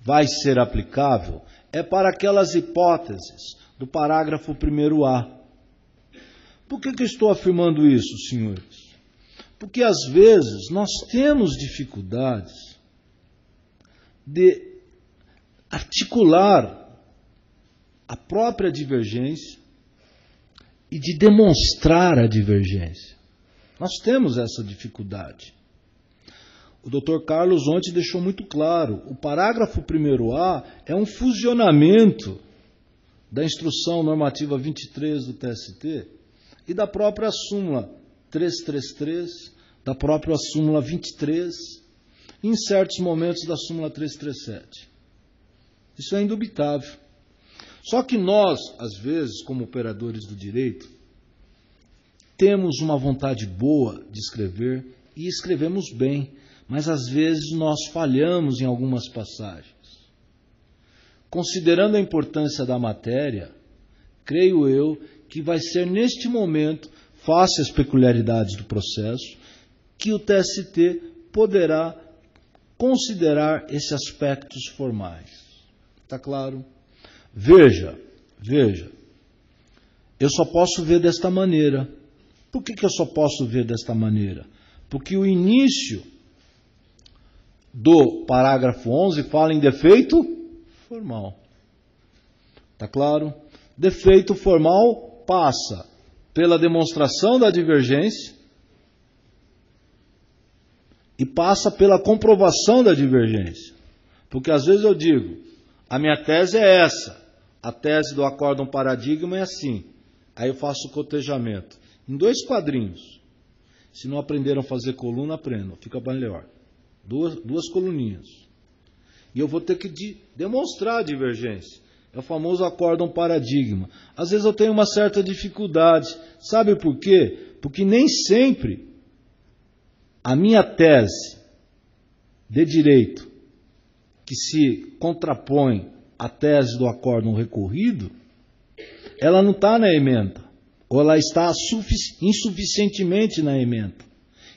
vai ser aplicável é para aquelas hipóteses do parágrafo 1º-A. Por que eu estou afirmando isso, senhores? Porque, às vezes, nós temos dificuldades de articular a própria divergência e de demonstrar a divergência. Nós temos essa dificuldade. O Dr. Carlos ontem deixou muito claro, o parágrafo 1º-A é um fusionamento da Instrução Normativa 23 do TST e da própria súmula 333 da própria súmula 23 e em certos momentos da súmula 337. Isso é indubitável. Só que nós, às vezes, como operadores do direito, temos uma vontade boa de escrever e escrevemos bem, mas às vezes nós falhamos em algumas passagens. Considerando a importância da matéria, creio eu que vai ser neste momento, face às peculiaridades do processo, que o TST poderá considerar esses aspectos formais. Está claro? Veja, eu só posso ver desta maneira. Por que eu só posso ver desta maneira? Porque o início do parágrafo 11 fala em defeito formal. Está claro? Defeito formal passa pela demonstração da divergência e passa pela comprovação da divergência. Porque às vezes eu digo, a minha tese é essa, a tese do acórdão paradigma é assim. Aí eu faço o cotejamento. Em 2 quadrinhos. Se não aprenderam a fazer coluna, aprendam. Fica melhor. Duas coluninhas. E eu vou ter que demonstrar a divergência. É o famoso acórdão paradigma. Às vezes eu tenho uma certa dificuldade. Sabe por quê? Porque nem sempre a minha tese de direito, que se contrapõe à tese do acórdão recorrido, ela não está na ementa. Ou ela está insuficientemente na ementa.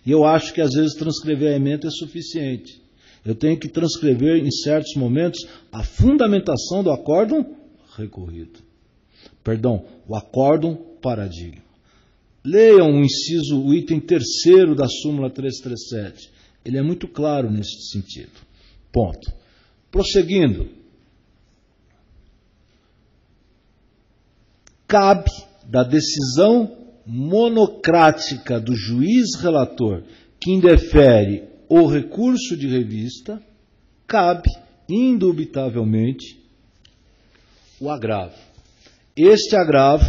E eu acho que às vezes transcrever a ementa é suficiente. Eu tenho que transcrever em certos momentos a fundamentação do acórdão recorrido. Perdão, o acórdão paradigma. Leiam o item 3º da súmula 337. Ele é muito claro nesse sentido. Ponto. Prosseguindo. Cabe da decisão monocrática do juiz relator que indefere o recurso de revista, cabe, indubitavelmente, o agravo. Este agravo,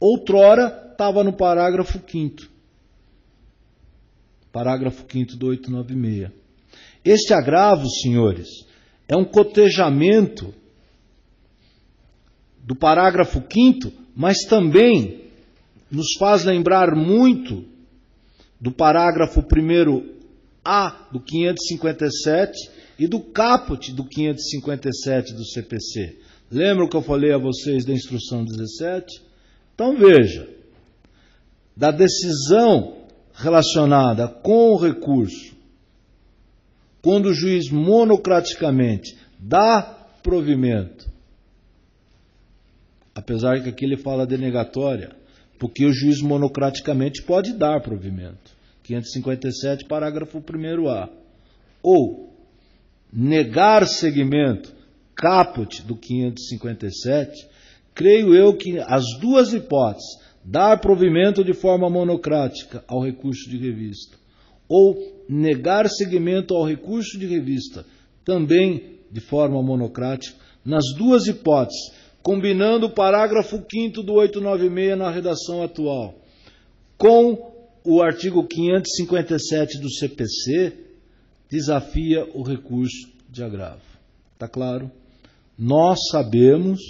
outrora, estava no parágrafo 5º. Parágrafo 5º do 896. Este agravo, senhores, é um cotejamento do parágrafo 5º, mas também nos faz lembrar muito do parágrafo 1º-A do 557 e do caput do 557 do CPC. Lembram que eu falei a vocês da instrução 17? Então veja, da decisão relacionada com o recurso, quando o juiz monocraticamente dá provimento, apesar que aqui ele fala denegatória, porque o juiz monocraticamente pode dar provimento. 557, parágrafo 1º-A. Ou negar seguimento, caput do 557, creio eu que as duas hipóteses, dar provimento de forma monocrática ao recurso de revista, ou negar seguimento ao recurso de revista, também de forma monocrática, nas duas hipóteses, combinando o parágrafo 5º do 896 na redação atual, com o artigo 557 do CPC, desafia o recurso de agravo. Está claro? Nós sabemos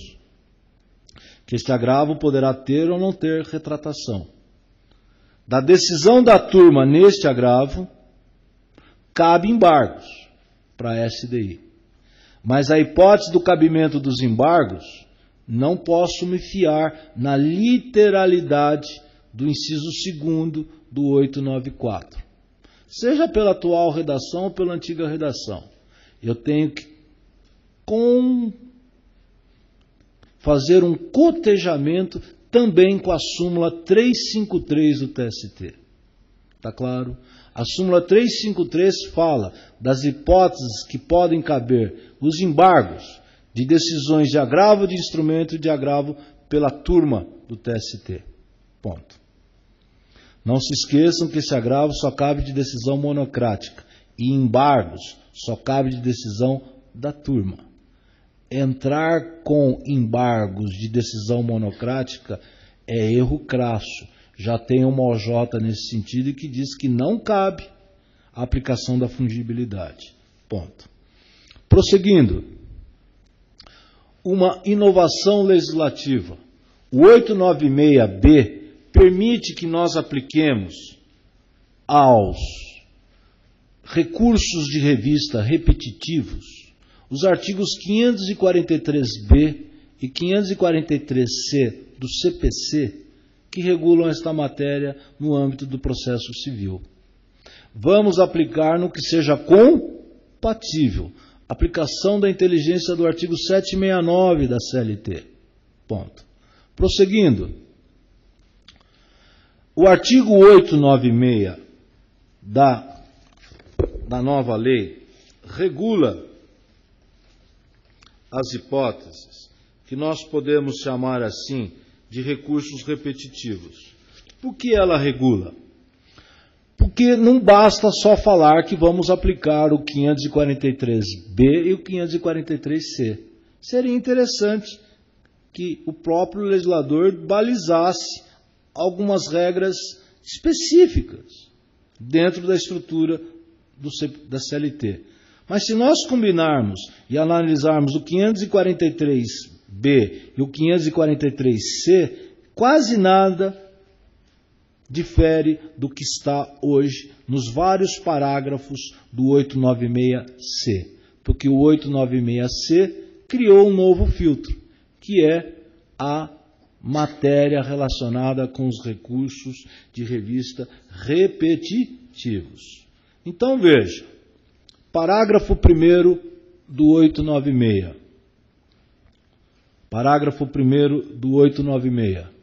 que este agravo poderá ter ou não ter retratação. Da decisão da turma neste agravo, cabe embargos para a SDI. Mas a hipótese do cabimento dos embargos, não posso me fiar na literalidade do inciso 2º do 894. Seja pela atual redação ou pela antiga redação. Eu tenho que fazer um cotejamento também com a súmula 353 do TST. Está claro? A súmula 353 fala das hipóteses que podem caber os embargos de decisões de agravo de instrumento e de agravo pela turma do TST. Ponto. Não se esqueçam que esse agravo só cabe de decisão monocrática e embargos só cabe de decisão da turma. Entrar com embargos de decisão monocrática é erro crasso. já tem uma OJ nesse sentido e que diz que não cabe a aplicação da fungibilidade. Ponto. Prosseguindo, uma inovação legislativa. O 896B permite que nós apliquemos aos recursos de revista repetitivos os artigos 543B e 543C do CPC, que regulam esta matéria no âmbito do processo civil. Vamos aplicar no que seja compatível. Aplicação da inteligência do artigo 769 da CLT. Ponto. Prosseguindo. O artigo 896 da nova lei regula as hipóteses que nós podemos chamar assim de recursos repetitivos. Por que ela regula? Porque não basta só falar que vamos aplicar o 543B e o 543C. Seria interessante que o próprio legislador balizasse algumas regras específicas dentro da estrutura da CLT. Mas se nós combinarmos e analisarmos o 543B e o 543C, quase nada difere do que está hoje nos vários parágrafos do 896C. Porque o 896C criou um novo filtro, que é a matéria relacionada com os recursos de revista repetitivos. Então veja, parágrafo 1º do 896. Parágrafo 1º do 896.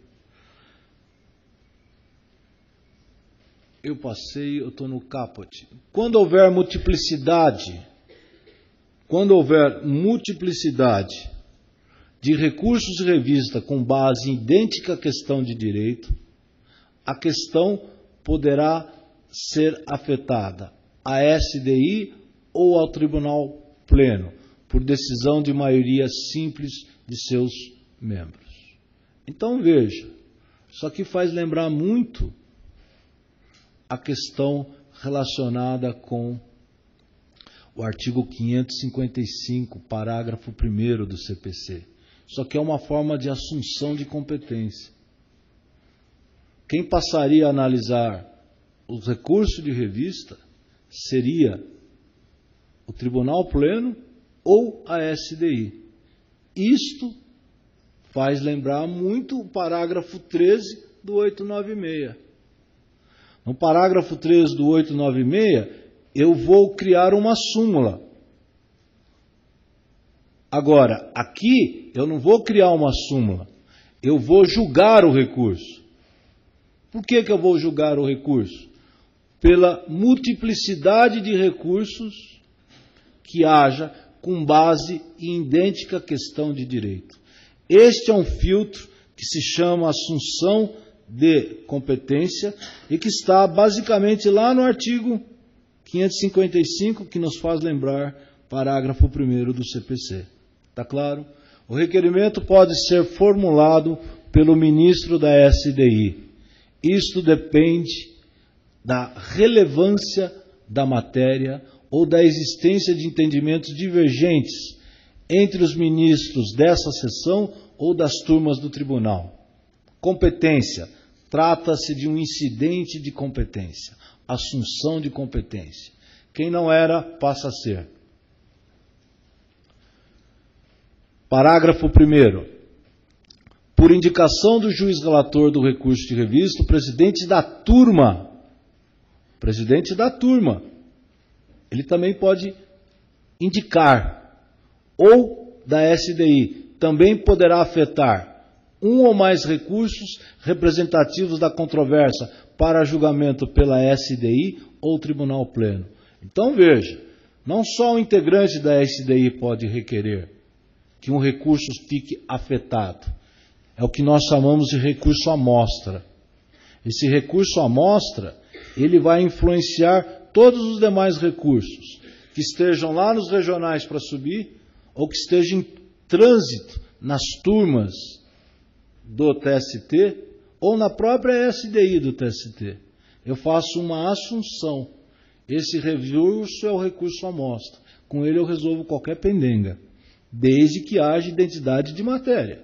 Eu estou no caput. Quando houver multiplicidade de recursos de revista com base em idêntica questão de direito, a questão poderá ser afetada à SDI ou ao Tribunal Pleno, por decisão de maioria simples de seus membros. Então veja, isso aqui faz lembrar muito a questão relacionada com o artigo 555, parágrafo 1º do CPC. Isso aqui é uma forma de assunção de competência. Quem passaria a analisar os recursos de revista seria o Tribunal Pleno ou a SDI. Isto faz lembrar muito o parágrafo 13 do 896. No parágrafo 13 do 896, eu vou criar uma súmula. Agora, aqui, eu não vou criar uma súmula. Eu vou julgar o recurso. Por que eu vou julgar o recurso? Pela multiplicidade de recursos que haja com base em idêntica questão de direito. Este é um filtro que se chama assunção de competência e que está basicamente lá no artigo 555, que nos faz lembrar parágrafo 1º do CPC. Está claro? O requerimento pode ser formulado pelo ministro da SDI. Isto depende da relevância da matéria ou da existência de entendimentos divergentes entre os ministros dessa sessão ou das turmas do tribunal. Competência. Trata-se de um incidente de competência, assunção de competência. Quem não era, passa a ser. Parágrafo 1º. Por indicação do juiz relator do recurso de revista, o presidente da turma, ele também pode indicar, ou da SDI, também poderá afetar um ou mais recursos representativos da controvérsia para julgamento pela SDI ou Tribunal Pleno. Então veja, não só o integrante da SDI pode requerer que um recurso fique afetado. É o que nós chamamos de recurso amostra. Esse recurso amostra, ele vai influenciar todos os demais recursos que estejam lá nos regionais para subir ou que estejam em trânsito nas turmas do TST ou na própria SDI do TST. Eu faço uma assunção. Esse recurso é o recurso amostra. Com ele eu resolvo qualquer pendenga, desde que haja identidade de matéria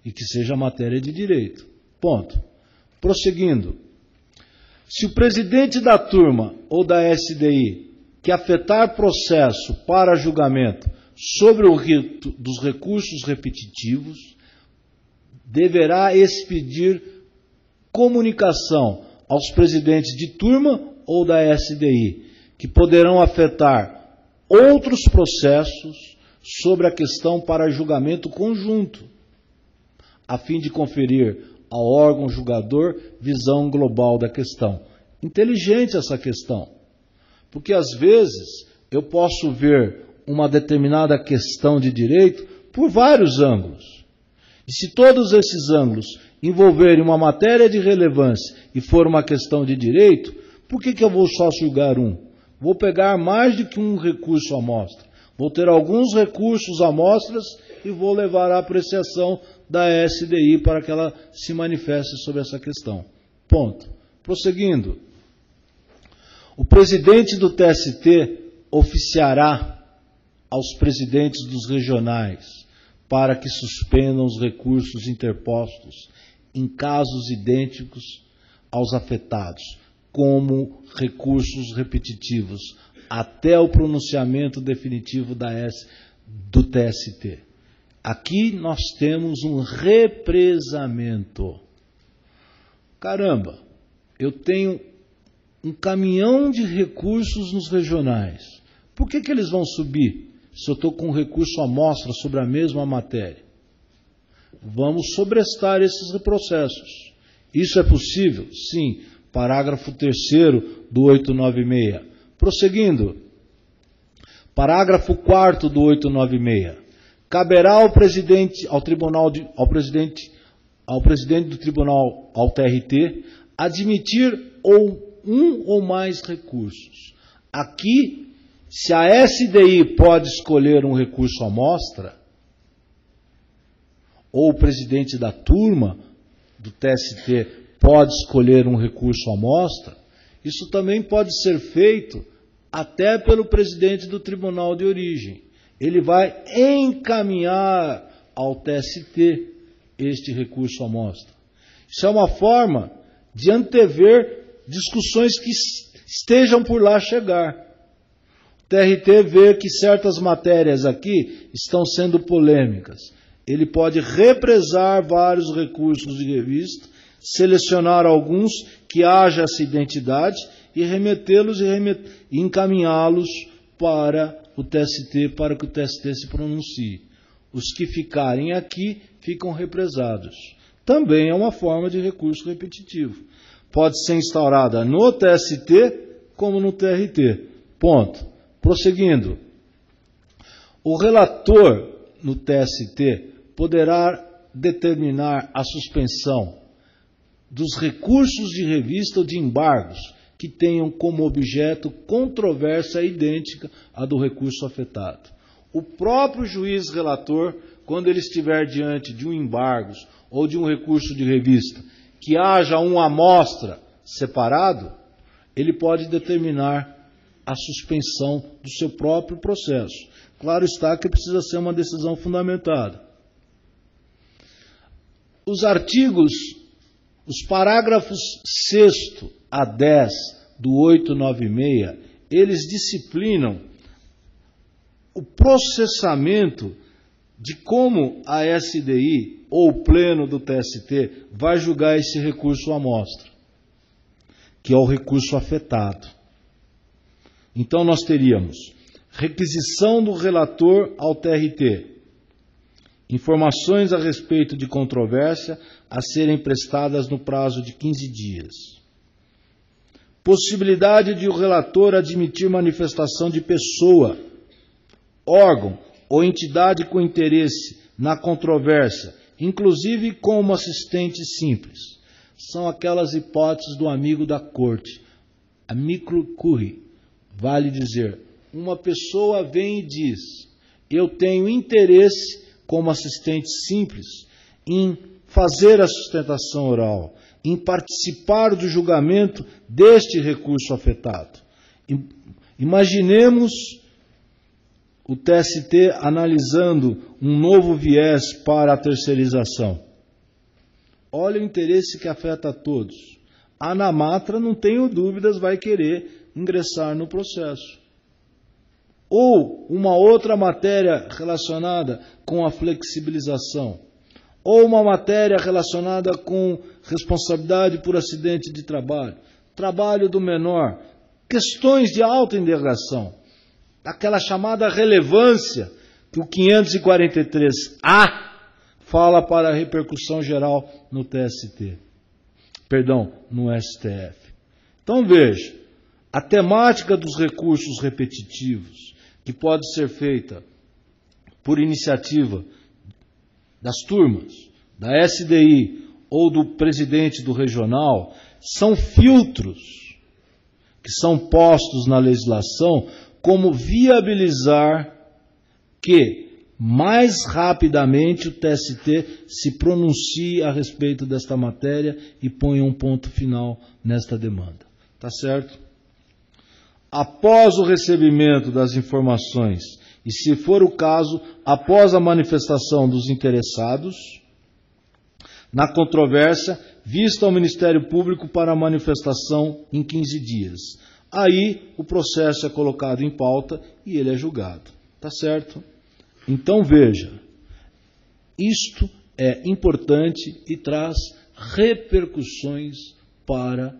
e que seja matéria de direito. Ponto. Prosseguindo. Se o presidente da turma ou da SDI que afetar processo para julgamento sobre o rito dos recursos repetitivos, deverá expedir comunicação aos presidentes de turma ou da SDI, que poderão afetar outros processos sobre a questão para julgamento conjunto, a fim de conferir ao órgão julgador visão global da questão. Inteligente essa questão, porque às vezes eu posso ver uma determinada questão de direito por vários ângulos. E se todos esses ângulos envolverem uma matéria de relevância e for uma questão de direito, por que eu vou só julgar um? Vou pegar mais do que um recurso amostra. Vou ter alguns recursos amostras e vou levar à apreciação da SDI para que ela se manifeste sobre essa questão. Ponto. Prosseguindo. O presidente do TST oficiará aos presidentes dos regionais para que suspendam os recursos interpostos em casos idênticos aos afetados, como recursos repetitivos, até o pronunciamento definitivo do TST. Aqui nós temos um represamento. Caramba, eu tenho um caminhão de recursos nos regionais. Por que eles vão subir se eu estou com um recurso amostra sobre a mesma matéria? Vamos sobrestar esses processos. Isso é possível? Sim. Parágrafo 3º do 896. Prosseguindo. Parágrafo 4º do 896. Caberá ao presidente do tribunal, ao TRT, admitir um ou mais recursos. Aqui, se a SDI pode escolher um recurso amostra, ou o presidente da turma do TST pode escolher um recurso amostra, isso também pode ser feito até pelo presidente do tribunal de origem. Ele vai encaminhar ao TST este recurso amostra. Isso é uma forma de antever discussões que estejam por lá chegar. O TRT vê que certas matérias aqui estão sendo polêmicas. Ele pode represar vários recursos de revista, selecionar alguns que haja essa identidade e remetê-los e encaminhá-los para o TST, para que o TST se pronuncie. Os que ficarem aqui ficam represados. Também é uma forma de recurso repetitivo. Pode ser instaurada no TST como no TRT. Ponto. Prosseguindo. O relator no TST poderá determinar a suspensão dos recursos de revista ou de embargos que tenham como objeto controvérsia idêntica à do recurso afetado. O próprio juiz relator, quando ele estiver diante de um embargo ou de um recurso de revista que haja uma amostra separado, ele pode determinar a suspensão do seu próprio processo. Claro está que precisa ser uma decisão fundamentada. Os parágrafos 6º a 10 do 896, eles disciplinam o processamento de como a SDI ou o pleno do TST vai julgar esse recurso amostra, que é o recurso afetado. Então nós teríamos requisição do relator ao TRT, informações a respeito de controvérsia a serem prestadas no prazo de 15 dias. Possibilidade de o relator admitir manifestação de pessoa, órgão ou entidade com interesse na controvérsia, inclusive como assistente simples. São aquelas hipóteses do amigo da corte, amico curiae. Vale dizer, uma pessoa vem e diz: eu tenho interesse como assistente simples em fazer a sustentação oral, em participar do julgamento deste recurso afetado. Imaginemos o TST analisando um novo viés para a terceirização. Olha o interesse que afeta a todos. A Anamatra, não tenho dúvidas, vai querer ingressar no processo. Ou uma outra matéria relacionada com a flexibilização. Ou uma matéria relacionada com responsabilidade por acidente de trabalho. Trabalho do menor. Questões de alta indagação. Aquela chamada relevância que o 543A fala para a repercussão geral no TST. Perdão, no STF. Então veja, a temática dos recursos repetitivos, que pode ser feita por iniciativa das turmas, da SDI ou do presidente do regional, são filtros que são postos na legislação como viabilizar que mais rapidamente o TST se pronuncie a respeito desta matéria e ponha um ponto final nesta demanda. Tá certo? Após o recebimento das informações, e se for o caso, após a manifestação dos interessados, na controvérsia, vista ao Ministério Público para a manifestação em 15 dias. Aí o processo é colocado em pauta e ele é julgado. Tá certo? Então veja, isto é importante e traz repercussões para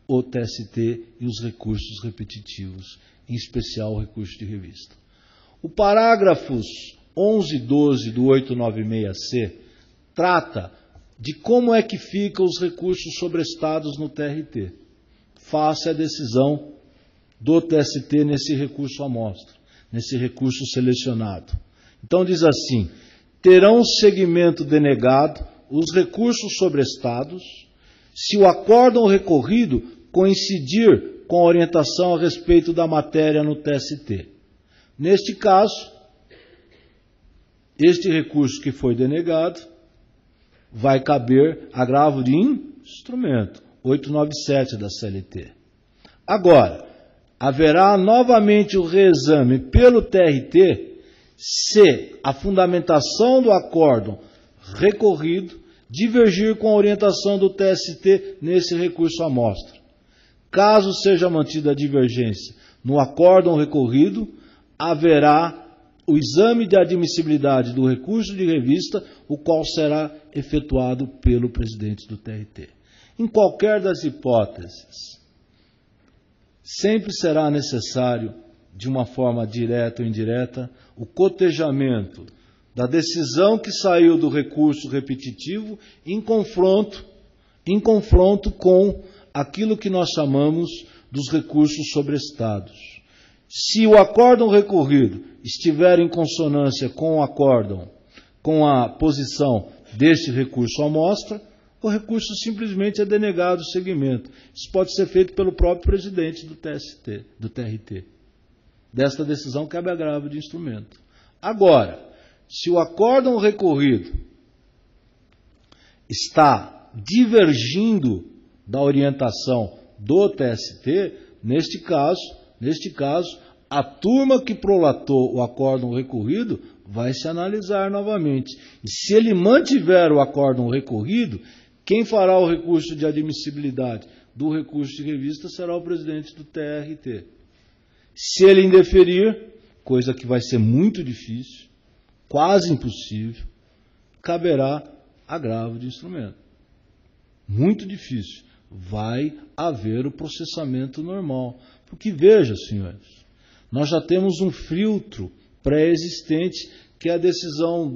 o TST e os recursos repetitivos, em especial o recurso de revista. O parágrafos 11 e 12 do 896C trata de como é que ficam os recursos sobrestados no TRT, face à decisão do TST nesse recurso amostra, nesse recurso selecionado. Então diz assim: terão seguimento denegado os recursos sobrestados se o acórdão recorrido coincidir com a orientação a respeito da matéria no TST. Neste caso, este recurso que foi denegado vai caber agravo de instrumento, 897 da CLT. Agora, haverá novamente o reexame pelo TRT se a fundamentação do acórdão recorrido divergir com a orientação do TST nesse recurso amostra. Caso seja mantida a divergência no acórdão recorrido, haverá o exame de admissibilidade do recurso de revista, o qual será efetuado pelo presidente do TRT. Em qualquer das hipóteses, sempre será necessário, de uma forma direta ou indireta, o cotejamento da decisão que saiu do recurso repetitivo em confronto com aquilo que nós chamamos dos recursos sobrestados. Se o acórdão recorrido estiver em consonância com o acórdão, com a posição deste recurso amostra, o recurso simplesmente é denegado o seguimento. Isso pode ser feito pelo próprio presidente do TST, do TRT. Desta decisão cabe agravo de instrumento. Agora, se o acórdão recorrido está divergindo da orientação do TST, neste caso, a turma que prolatou o acórdão recorrido vai se analisar novamente. E se ele mantiver o acórdão recorrido, quem fará o recurso de admissibilidade do recurso de revista será o presidente do TRT. Se ele indeferir, coisa que vai ser muito difícil, quase impossível, caberá agravo de instrumento. Muito difícil. Vai haver o processamento normal. Porque veja, senhores, nós já temos um filtro pré-existente, que é a decisão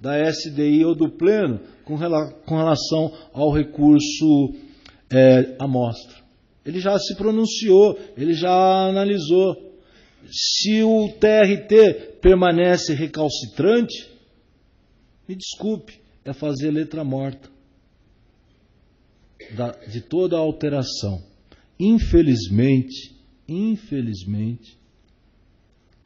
da SDI ou do Pleno com relação ao recurso amostra. Ele já se pronunciou, ele já analisou. Se o TRT permanece recalcitrante, me desculpe, é fazer letra morta de toda a alteração. Infelizmente,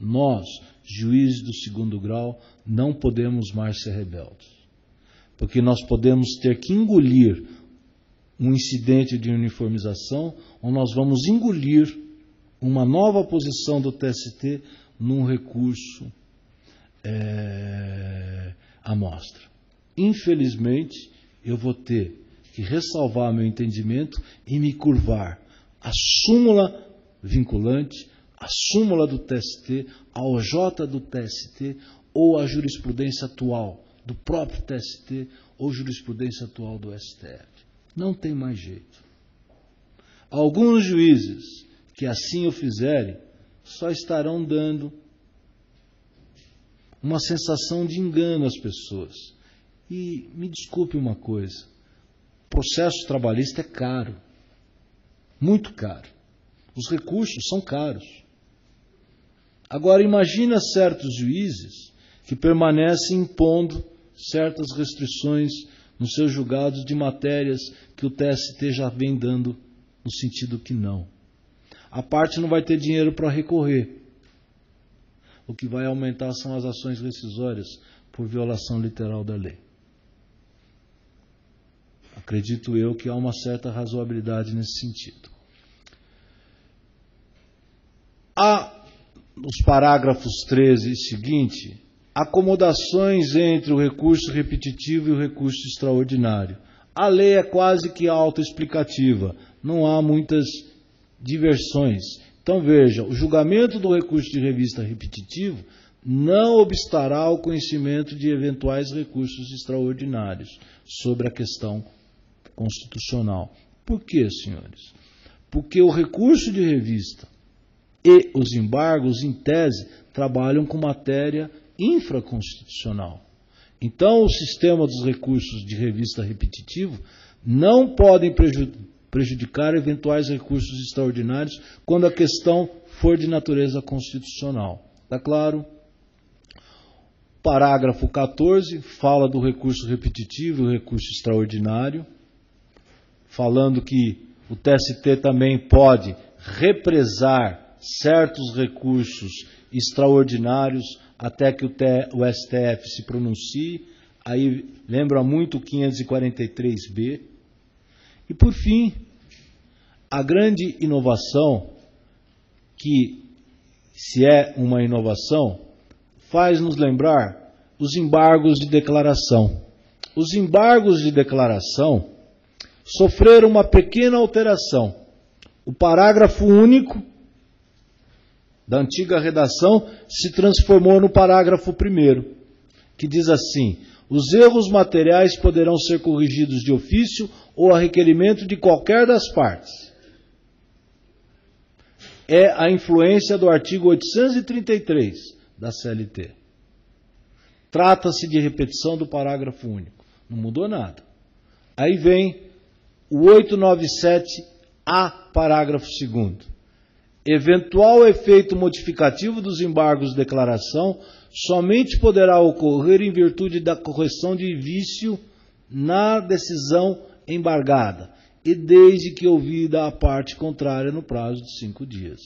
nós, juízes do segundo grau, não podemos mais ser rebeldes. porque nós podemos ter que engolir um incidente de uniformização, ou nós vamos engolir uma nova posição do TST num recurso amostra. Infelizmente, eu vou ter que ressalvar meu entendimento e me curvar à súmula vinculante, à súmula do TST, à OJ do TST, ou à jurisprudência atual do próprio TST, ou jurisprudência atual do STF. Não tem mais jeito. Alguns juízes que assim o fizerem, só estarão dando uma sensação de engano às pessoas. E me desculpe uma coisa, processo trabalhista é caro, muito caro. Os recursos são caros. Agora imagina certos juízes que permanecem impondo certas restrições nos seus julgados de matérias que o TST já vem dando no sentido que não. A parte não vai ter dinheiro para recorrer. O que vai aumentar são as ações rescisórias por violação literal da lei. Acredito eu que há uma certa razoabilidade nesse sentido. Há, nos parágrafos 13 e seguinte, acomodações entre o recurso repetitivo e o recurso extraordinário. A lei é quase que autoexplicativa, não há muitas diversões. Então veja, o julgamento do recurso de revista repetitivo não obstará ao conhecimento de eventuais recursos extraordinários sobre a questão constitucional. Por quê, senhores? Porque o recurso de revista e os embargos, em tese, trabalham com matéria infraconstitucional. Então, o sistema dos recursos de revista repetitivo não podem prejudicar eventuais recursos extraordinários quando a questão for de natureza constitucional. Está claro? Parágrafo 14 fala do recurso repetitivo e o recurso extraordinário, falando que o TST também pode represar certos recursos extraordinários até que o STF se pronuncie. Aí lembra muito o 543B. E por fim, a grande inovação, que se é uma inovação, faz-nos lembrar os embargos de declaração. Os embargos de declaração sofreram uma pequena alteração. O parágrafo único da antiga redação se transformou no parágrafo 1º, que diz assim: os erros materiais poderão ser corrigidos de ofício ou a requerimento de qualquer das partes. É a influência do artigo 833 da CLT. Trata-se de repetição do parágrafo único. Não mudou nada. Aí vem o 897A, parágrafo 2º. Eventual efeito modificativo dos embargos de declaração somente poderá ocorrer em virtude da correção de vício na decisão embargada e desde que ouvida a parte contrária no prazo de 5 dias.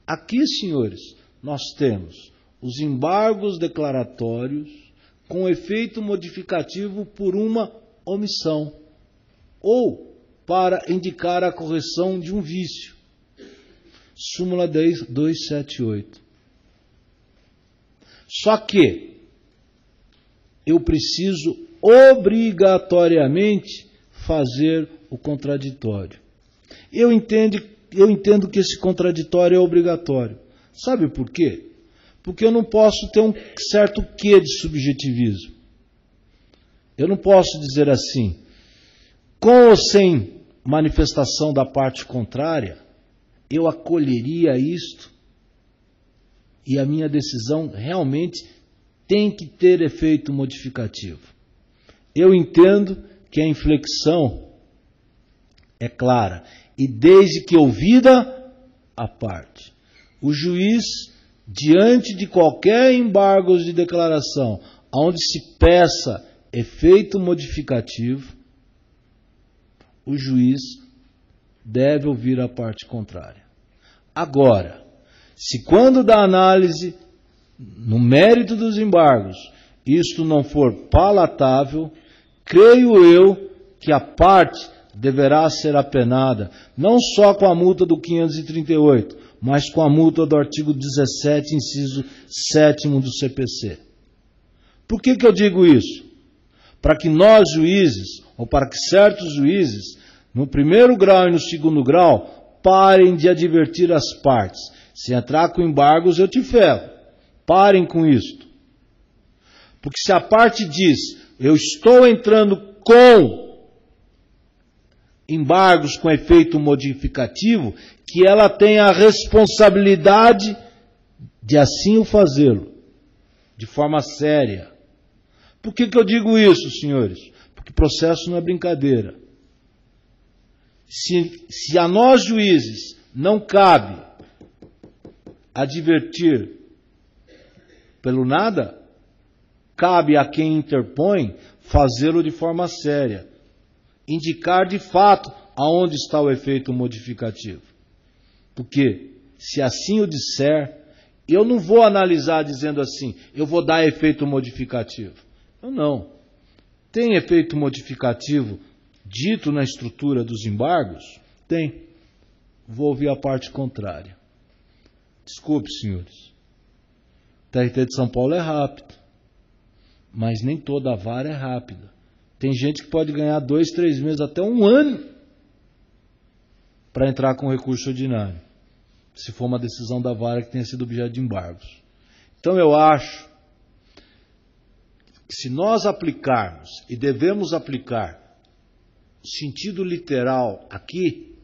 Aqui, senhores, nós temos os embargos declaratórios com efeito modificativo por uma omissão ou para indicar a correção de um vício. Súmula 278. Só que eu preciso obrigatoriamente fazer o contraditório. Eu entendo que esse contraditório é obrigatório. Sabe por quê? Porque eu não posso ter um certo quê de subjetivismo. Eu não posso dizer assim, com ou sem manifestação da parte contrária, eu acolheria isto e a minha decisão realmente tem que ter efeito modificativo. Eu entendo que a inflexão é clara e desde que ouvida a parte. O juiz, diante de qualquer embargo de declaração, onde se peça efeito modificativo, o juiz deve ouvir a parte contrária. Agora, se quando da análise, no mérito dos embargos, isto não for palatável, creio eu que a parte deverá ser apenada, não só com a multa do 538, mas com a multa do artigo 17, inciso 7º do CPC. Por que eu digo isso? Para que nós juízes, ou para que certos juízes, no primeiro grau e no segundo grau, parem de advertir as partes. Se entrar com embargos, eu te ferro. Parem com isto. Porque se a parte diz, eu estou entrando com embargos com efeito modificativo, que ela tem a responsabilidade de assim o fazê-lo, de forma séria. Por que eu digo isso, senhores? Porque processo não é brincadeira. Se a nós juízes não cabe advertir pelo nada, cabe a quem interpõe fazê-lo de forma séria. Indicar de fato aonde está o efeito modificativo. Porque, se assim o disser, eu não vou analisar dizendo assim, eu vou dar efeito modificativo. Eu não. Tem efeito modificativo dito na estrutura dos embargos? Tem. Vou ouvir a parte contrária. Desculpe, senhores. O TRT de São Paulo é rápido. Mas nem toda a vara é rápida. Tem gente que pode ganhar 2, 3 meses, até 1 ano, para entrar com recurso ordinário, se for uma decisão da vara que tenha sido objeto de embargos. Então eu acho que se nós aplicarmos, e devemos aplicar, o sentido literal aqui,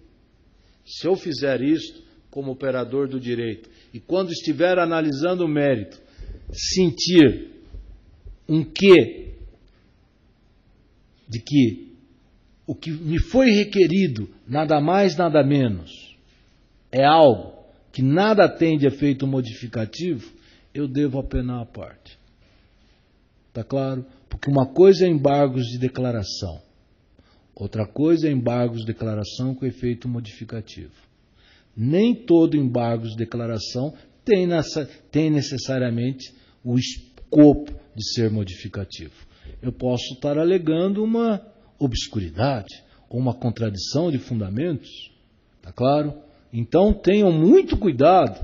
se eu fizer isto como operador do direito, e quando estiver analisando o mérito, sentir um quê de que o que me foi requerido, nada mais, nada menos, é algo que nada tem de efeito modificativo, eu devo apenar a parte. Está claro? Porque uma coisa é embargos de declaração, outra coisa é embargos de declaração com efeito modificativo. Nem todo embargos de declaração tem necessariamente o escopo de ser modificativo. Eu posso estar alegando uma obscuridade ou uma contradição de fundamentos. Está claro? Então tenham muito cuidado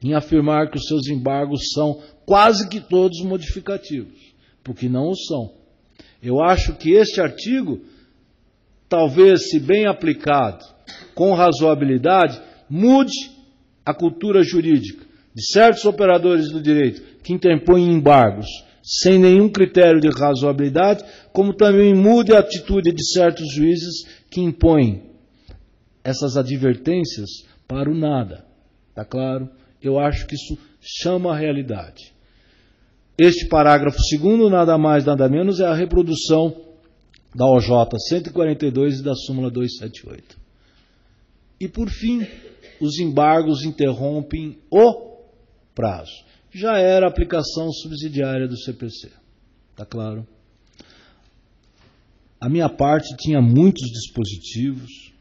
em afirmar que os seus embargos são quase que todos modificativos, porque não o são. Eu acho que este artigo, talvez, se bem aplicado, com razoabilidade, mude a cultura jurídica de certos operadores do direito que interpõem embargos sem nenhum critério de razoabilidade, como também mude a atitude de certos juízes que impõem essas advertências para o nada. Está claro? Eu acho que isso chama a realidade. Este parágrafo 2º, nada mais, nada menos, é a reprodução da OJ 142 e da súmula 278. E, por fim, os embargos interrompem o prazo. Já era aplicação subsidiária do CPC. Está claro? A minha parte tinha muitos dispositivos,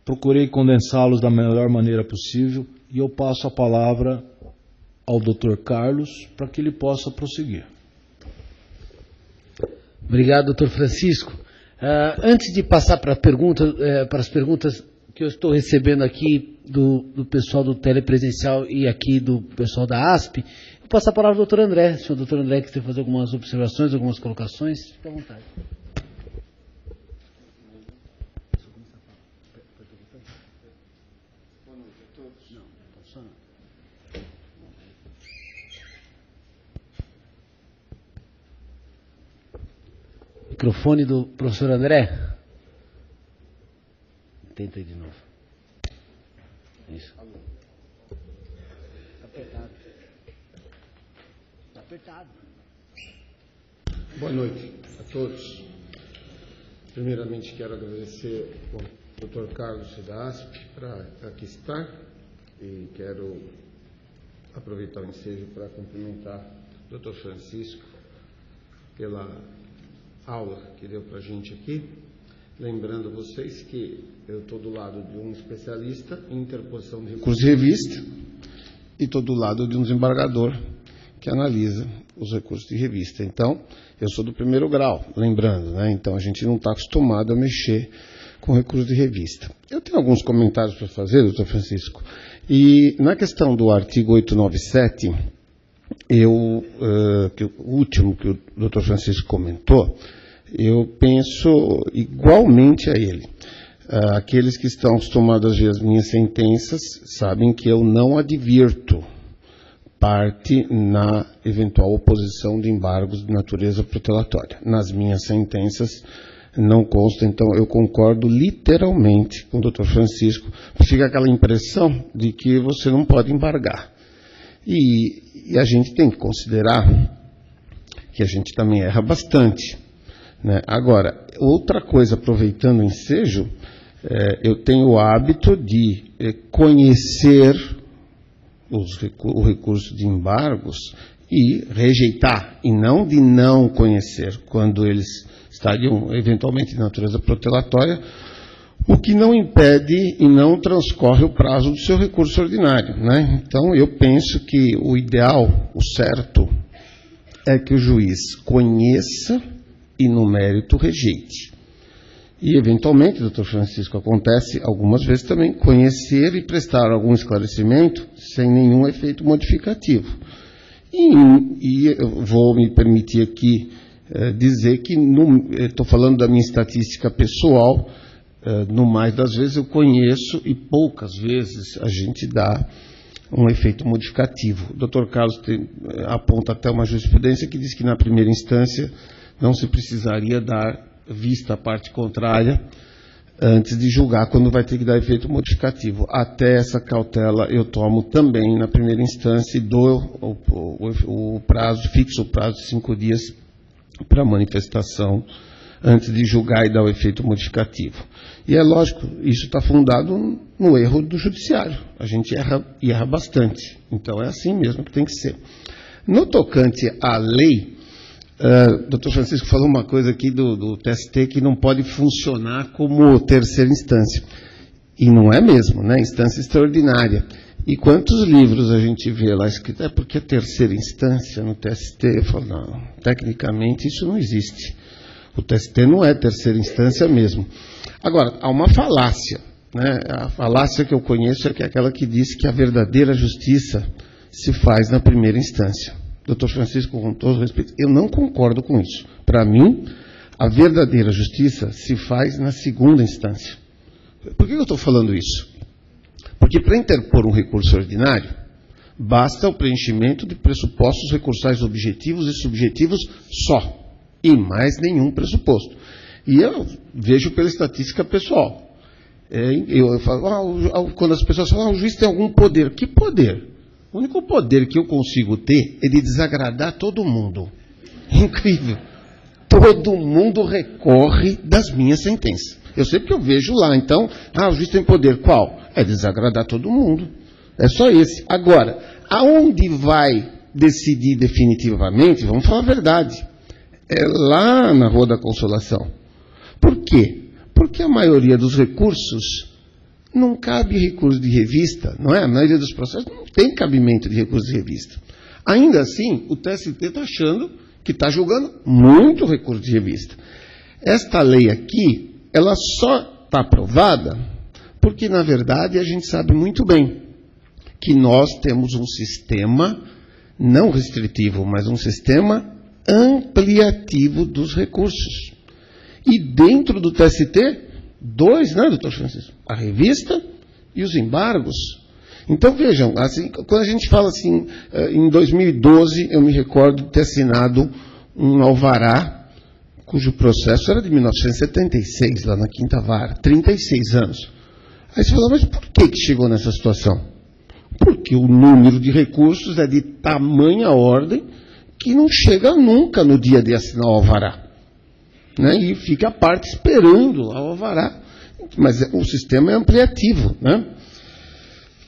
procurei condensá-los da melhor maneira possível e eu passo a palavra ao Dr. Carlos para que ele possa prosseguir. Obrigado, Dr. Francisco. Antes de passar para as perguntas que eu estou recebendo aqui do pessoal do telepresencial e aqui do pessoal da ASP, vou passar a palavra ao Dr. André. Se o Dr. André quiser fazer algumas observações, algumas colocações, fique à vontade. Microfone do professor André. Tenta aí de novo. Isso. Apertado. Está apertado. Boa noite a todos. Primeiramente quero agradecer ao Dr. Carlos da ASP por aqui estar e quero aproveitar o ensejo para cumprimentar o Dr. Francisco pela aula que deu para a gente aqui, lembrando a vocês que eu estou do lado de um especialista em interposição de recursos de revista e estou do lado de um desembargador que analisa os recursos de revista. Então, eu sou do primeiro grau, lembrando, né? Então a gente não está acostumado a mexer com recursos de revista. Eu tenho alguns comentários para fazer, doutor Francisco, e na questão do artigo 897, o último que o doutor Francisco comentou, eu penso igualmente a ele. Aqueles que estão acostumados a ver as minhas sentenças sabem que eu não advirto parte na eventual oposição de embargos de natureza protelatória. Nas minhas sentenças não consta, então eu concordo literalmente com o doutor Francisco. Fica aquela impressão de que você não pode embargar. E a gente tem que considerar que a gente também erra bastante, né? Agora, outra coisa, aproveitando o ensejo, eu tenho o hábito de conhecer o recurso de embargos e rejeitar, e não de não conhecer, quando eles estariam eventualmente de natureza protelatória, o que não impede e não transcorre o prazo do seu recurso ordinário, né? Então, eu penso que o ideal, o certo, é que o juiz conheça e, no mérito, rejeite. E, eventualmente, doutor Francisco, acontece algumas vezes também conhecer e prestar algum esclarecimento sem nenhum efeito modificativo. E eu vou me permitir aqui dizer que, estou falando da minha estatística pessoal, no mais das vezes eu conheço e poucas vezes a gente dá um efeito modificativo. O doutor Carlos aponta até uma jurisprudência que diz que na primeira instância não se precisaria dar vista à parte contrária antes de julgar quando vai ter que dar efeito modificativo. Até essa cautela eu tomo também na primeira instância e dou o prazo, fixo o prazo de 5 dias para manifestação antes de julgar e dar o efeito modificativo. E é lógico, isso está fundado no erro do judiciário. A gente erra bastante. Então é assim mesmo que tem que ser. No tocante à lei, doutor Francisco falou uma coisa aqui do TST que não pode funcionar como terceira instância. E não é mesmo, né? Instância extraordinária. E quantos livros a gente vê lá escrito, porque é terceira instância no TST? Eu falo, não, tecnicamente isso não existe. O TST não é terceira instância mesmo. Agora, há uma falácia, né? A falácia que eu conheço é aquela que diz que a verdadeira justiça se faz na primeira instância. Doutor Francisco, com todo respeito, eu não concordo com isso. Para mim, a verdadeira justiça se faz na segunda instância. Por que eu estou falando isso? Porque para interpor um recurso ordinário, basta o preenchimento de pressupostos recursais objetivos e subjetivos só. E mais nenhum pressuposto. E eu vejo pela estatística pessoal. Eu falo, quando as pessoas falam, o juiz tem algum poder. Que poder? O único poder que eu consigo ter é de desagradar todo mundo. Incrível. Todo mundo recorre das minhas sentenças. Eu sei porque eu vejo lá. Então, o juiz tem poder. Qual? É desagradar todo mundo. É só esse. Agora, aonde vai decidir definitivamente, vamos falar a verdade, é lá na Rua da Consolação. Por quê? Porque a maioria dos recursos não cabe recurso de revista, não é? A maioria dos processos não tem cabimento de recurso de revista. Ainda assim, o TST está achando que está julgando muito recurso de revista. Esta lei aqui, ela só está aprovada porque, na verdade, a gente sabe muito bem que nós temos um sistema não restritivo, mas um sistema ampliativo dos recursos. E dentro do TST, 2, né, doutor Francisco? A revista e os embargos. Então, vejam, assim, quando a gente fala assim, em 2012, eu me recordo de ter assinado um alvará, cujo processo era de 1976, lá na Quinta Vara, 36 anos. Aí você fala, mas por que chegou nessa situação? Porque o número de recursos é de tamanha ordem que não chega nunca no dia de assinar o alvará. Né? E fica a parte esperando lá o alvará. Mas o sistema é ampliativo. Né?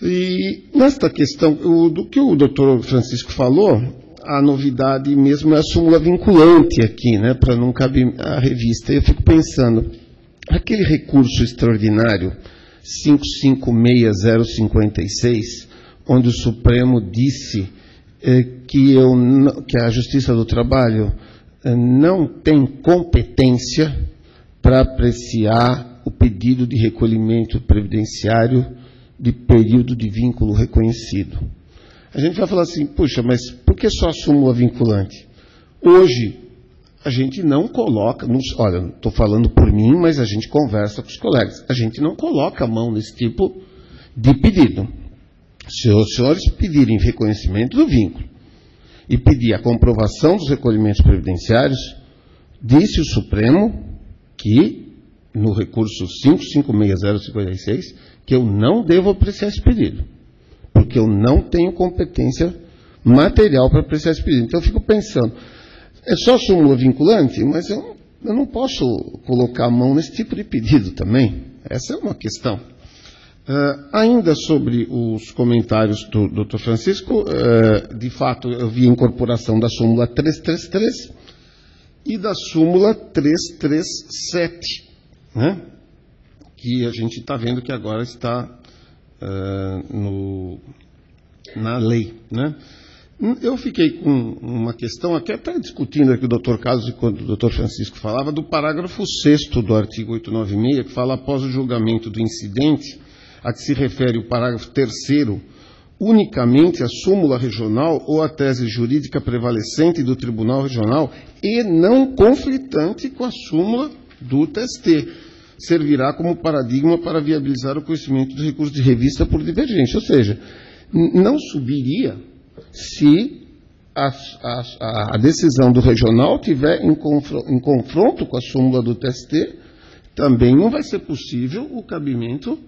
E nesta questão, do que o doutor Francisco falou, a novidade mesmo é a súmula vinculante aqui, né, para não caber a revista. Eu fico pensando, aquele recurso extraordinário 556056, onde o Supremo disse que a Justiça do Trabalho não tem competência para apreciar o pedido de recolhimento previdenciário de período de vínculo reconhecido. A gente vai falar assim, puxa, mas por que só a súmula vinculante? Hoje, a gente não coloca, olha, estou falando por mim, mas a gente conversa com os colegas, a gente não coloca a mão nesse tipo de pedido. Se os senhores pedirem reconhecimento do vínculo e pedir a comprovação dos recolhimentos previdenciários, disse o Supremo que, no recurso 556056, que eu não devo apreciar esse pedido, porque eu não tenho competência material para apreciar esse pedido. Então eu fico pensando, é só súmula vinculante, mas eu não posso colocar a mão nesse tipo de pedido também. Essa é uma questão. Ainda sobre os comentários do Dr. Francisco, de fato, eu vi a incorporação da súmula 333 e da súmula 337, né? Que a gente está vendo que agora está na lei, né? Eu fiquei com uma questão, até discutindo aqui o Dr. Carlos, quando o Dr. Francisco falava, do parágrafo 6º do artigo 896, que fala após o julgamento do incidente, a que se refere o parágrafo 3º, unicamente a súmula regional ou a tese jurídica prevalecente do Tribunal Regional e não conflitante com a súmula do TST. Servirá como paradigma para viabilizar o conhecimento dos recursos de revista por divergência. Ou seja, não subiria se a decisão do regional tiver em confronto com a súmula do TST, também não vai ser possível o cabimento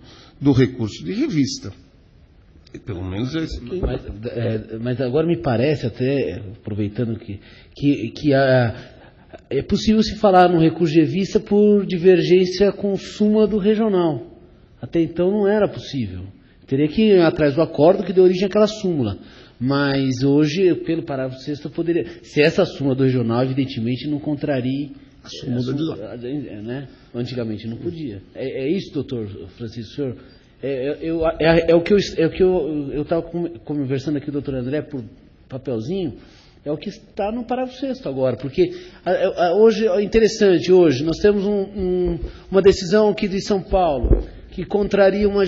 do recurso de revista. E pelo menos é isso aqui. Mas agora me parece, até aproveitando que é possível se falar no recurso de revista por divergência com súmula do regional. Até então não era possível. Teria que ir atrás do acordo que deu origem àquela súmula. Mas hoje, pelo parágrafo 6º, eu poderia... Se essa súmula do regional, evidentemente, não contraria a súmula de lá. Né? Antigamente não podia. É isso, doutor Francisco, senhor? É o que eu estava conversando aqui com o doutor André por papelzinho, é o que está no parágrafo 6º agora, porque hoje, é interessante, hoje nós temos uma decisão aqui de São Paulo, que contraria uma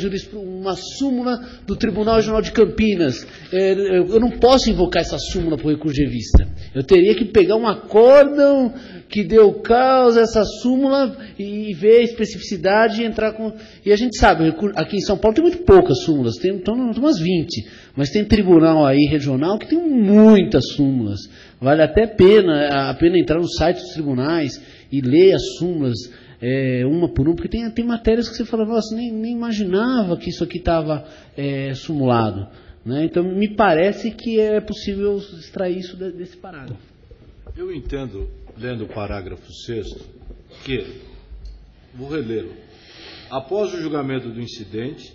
súmula do Tribunal Regional de Campinas. Eu não posso invocar essa súmula por recurso de revista. Eu teria que pegar um acórdão que deu causa a essa súmula e ver a especificidade e entrar com... E a gente sabe, aqui em São Paulo tem muito poucas súmulas, tem umas 20, mas tem tribunal aí regional que tem muitas súmulas. Vale até a pena entrar no site dos tribunais e ler as súmulas, uma por uma, porque tem matérias que você fala, nossa, nem imaginava que isso aqui estava sumulado. Né? Então, me parece que é possível extrair isso desse parágrafo. Eu entendo, lendo o parágrafo 6º, que, vou relê-lo, após o julgamento do incidente,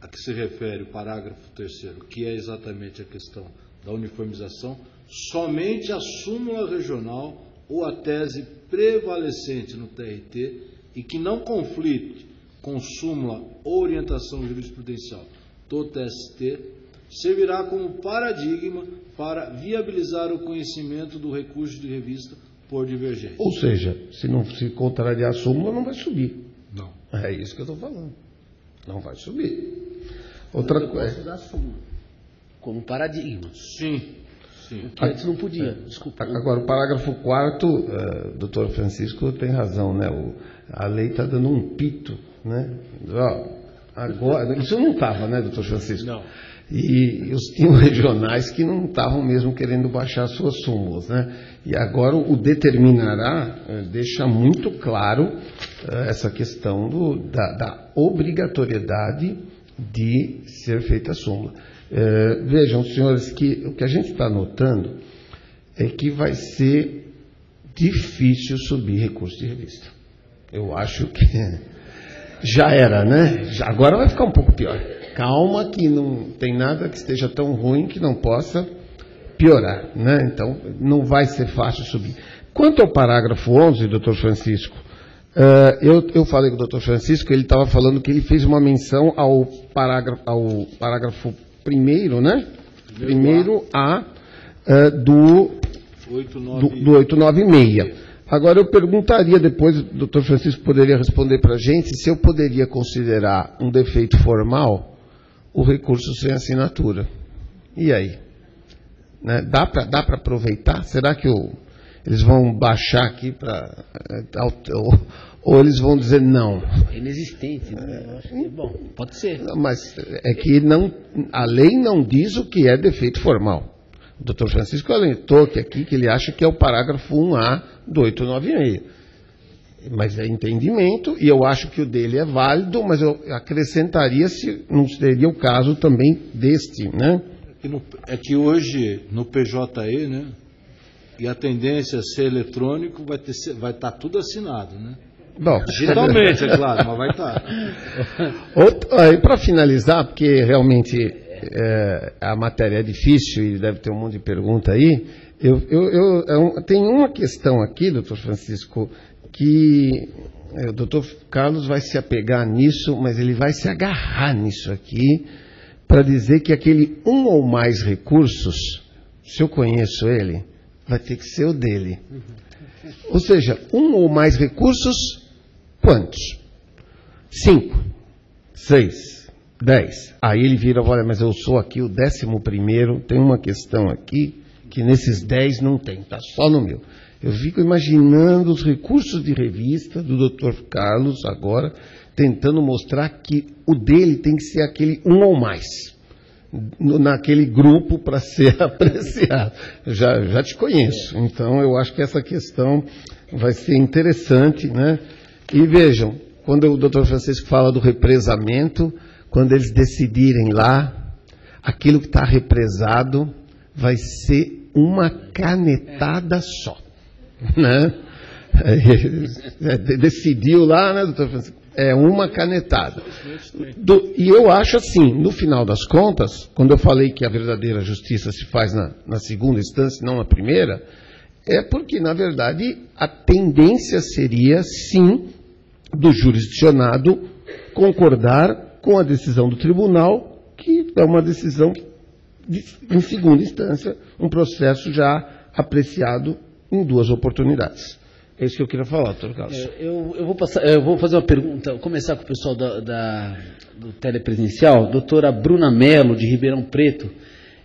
a que se refere o parágrafo 3º, que é exatamente a questão da uniformização, somente a súmula regional ou a tese prevalecente no TRT e que não conflite com súmula ou orientação jurisprudencial do TST, servirá como paradigma para viabilizar o conhecimento do recurso de revista por divergência. Ou seja, se não se contrariar a súmula, não vai subir. Não. É isso que eu estou falando. Não vai subir. Outra coisa. Da súmula, como paradigma. Sim. Que antes não podia. Desculpa. Agora, o parágrafo 4º, doutor Francisco tem razão, né? A lei está dando um pito, né? Agora, isso não estava, né, doutor Francisco? Não. E tinham regionais que não estavam mesmo querendo baixar suas súmulas, né? E agora o determinará, deixa muito claro essa questão da obrigatoriedade de ser feita a súmula. Vejam, senhores, que o que a gente está notando é que vai ser difícil subir recurso de revista. Eu acho que já era, né? Agora vai ficar um pouco pior. Calma, que não tem nada que esteja tão ruim que não possa piorar, né? Então, não vai ser fácil subir. Quanto ao parágrafo 11, doutor Francisco, eu falei com o doutor Francisco, ele estava falando que ele fez uma menção ao parágrafo primeiro, né? Primeiro A, do 896. Agora, eu perguntaria depois, o doutor Francisco poderia responder para a gente, se eu poderia considerar um defeito formal o recurso sem assinatura. E aí? Né? Dá para aproveitar? Será que eles vão baixar aqui para... ou eles vão dizer não? É inexistente, né? Eu acho que, bom, pode ser. Mas é que a lei não diz o que é defeito formal. O doutor Francisco alentou aqui que ele acha que é o parágrafo 1A do 896. Mas é entendimento, e eu acho que o dele é válido, mas eu acrescentaria se não seria o caso também deste, né? É que hoje, no PJE, né, e a tendência a ser eletrônico, vai estar tudo assinado, né? Bom, digitalmente, é claro, mas vai estar. Para finalizar, porque realmente a matéria é difícil e deve ter um monte de pergunta aí, tem uma questão aqui, doutor Francisco, que o doutor Carlos vai se apegar nisso, mas ele vai se agarrar nisso aqui, para dizer que aquele um ou mais recursos, se eu conheço ele, vai ter que ser o dele. Ou seja, um ou mais recursos, quantos? 5, 6, 10. Aí ele vira, olha, mas eu sou aqui o 11º, tem uma questão aqui, que nesses 10 não tem, está só no meu. Eu fico imaginando os recursos de revista do Dr. Carlos agora, tentando mostrar que o dele tem que ser aquele um ou mais, naquele grupo para ser apreciado. Já te conheço, então eu acho que essa questão vai ser interessante, né? E vejam, quando o Dr. Francisco fala do represamento, quando eles decidirem lá, aquilo que está represado vai ser uma canetada só, né? Decidiu lá, né, doutor Francisco? É uma canetada. E eu acho assim, no final das contas, quando eu falei que a verdadeira justiça se faz na segunda instância, não na primeira, é porque, na verdade, a tendência seria, sim, do jurisdicionado concordar com a decisão do tribunal, que é uma decisão em segunda instância, um processo já apreciado em 2 oportunidades. É isso que eu queria falar, doutor Carlos. Eu vou fazer uma pergunta, vou começar com o pessoal do telepresencial. Doutora Bruna Mello, de Ribeirão Preto,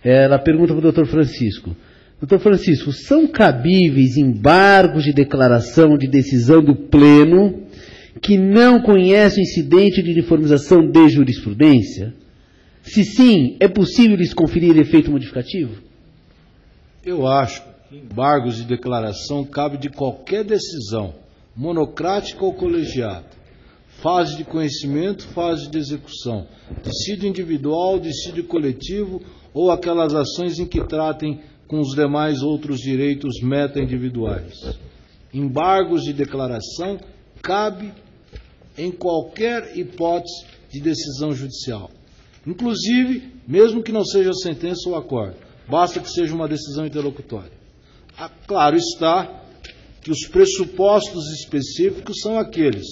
ela pergunta para o doutor Francisco. Doutor Francisco, são cabíveis embargos de declaração de decisão do Pleno que não conhece o incidente de uniformização de jurisprudência? Se sim, é possível lhes conferir efeito modificativo? Eu acho que embargos de declaração cabe de qualquer decisão, monocrática ou colegiada, fase de conhecimento, fase de execução, dissídio individual, dissídio coletivo ou aquelas ações em que tratem com os demais outros direitos meta-individuais. Embargos de declaração cabe em qualquer hipótese de decisão judicial. Inclusive, mesmo que não seja sentença ou acordo, basta que seja uma decisão interlocutória. Claro está que os pressupostos específicos são aqueles: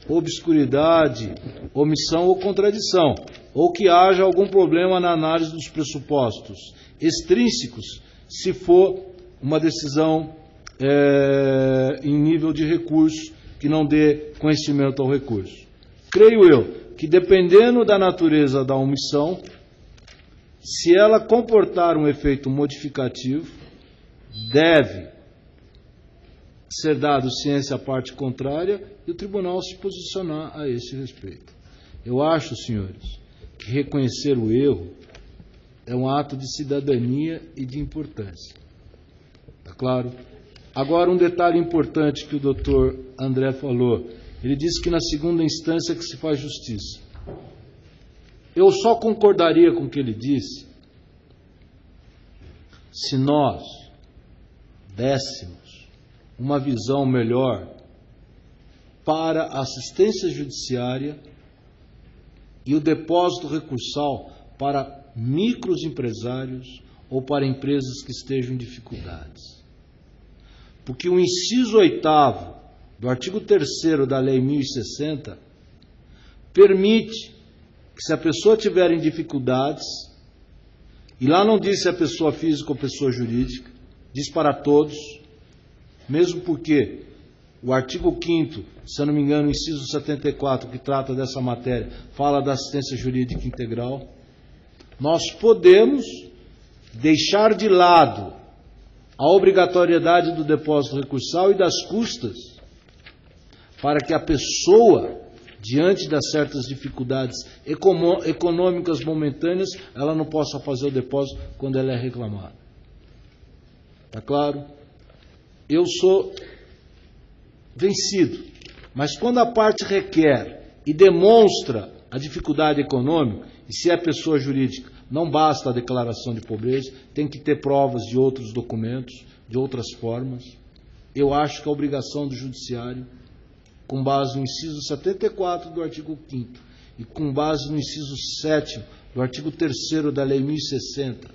obscuridade, omissão ou contradição, ou que haja algum problema na análise dos pressupostos extrínsecos, se for uma decisão em nível de recurso que não dê conhecimento ao recurso. Creio eu que, dependendo da natureza da omissão, se ela comportar um efeito modificativo, deve ser dado ciência à parte contrária e o tribunal se posicionar a esse respeito. Eu acho, senhores, que reconhecer o erro é um ato de cidadania e de importância. Está claro? Agora, um detalhe importante que o doutor André falou. Ele disse que na segunda instância que se faz justiça. Eu só concordaria com o que ele disse se nós dessemos uma visão melhor para a assistência judiciária e o depósito recursal para microempresários ou para empresas que estejam em dificuldades. Porque o inciso 8º do artigo 3º da Lei 1060 permite que, se a pessoa tiver em dificuldades, E lá não diz se é pessoa física ou pessoa jurídica, diz para todos, mesmo porque o artigo 5º, se eu não me engano, o inciso 74, que trata dessa matéria, fala da assistência jurídica integral. Nós podemos deixar de lado a obrigatoriedade do depósito recursal e das custas para que a pessoa, diante das certas dificuldades econômicas momentâneas, ela não possa fazer o depósito quando ela é reclamada. Está claro? Eu sou vencido, mas quando a parte requer e demonstra a dificuldade econômica, e se é pessoa jurídica, não basta a declaração de pobreza, tem que ter provas de outros documentos, de outras formas. Eu acho que a obrigação do judiciário, com base no inciso 74 do artigo 5º e com base no inciso 7º do artigo 3º da Lei 1060,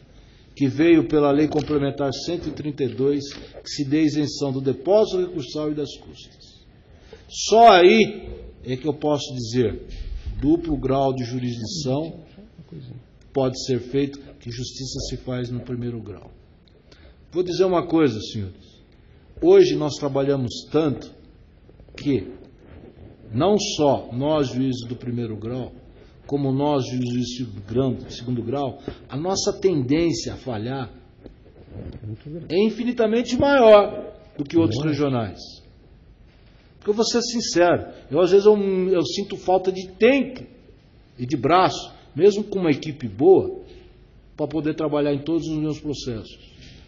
que veio pela Lei Complementar 132, que se dê isenção do depósito recursal e das custas. Só aí é que eu posso dizer, duplo grau de jurisdição pode ser feito, que justiça se faz no primeiro grau. Vou dizer uma coisa, senhores. Hoje nós trabalhamos tanto que não só nós, juízes do primeiro grau, como nós, juízes do segundo grau, a nossa tendência a falhar é infinitamente maior do que outros regionais. Porque eu vou ser sincero, às vezes eu sinto falta de tempo e de braço, mesmo com uma equipe boa, para poder trabalhar em todos os meus processos.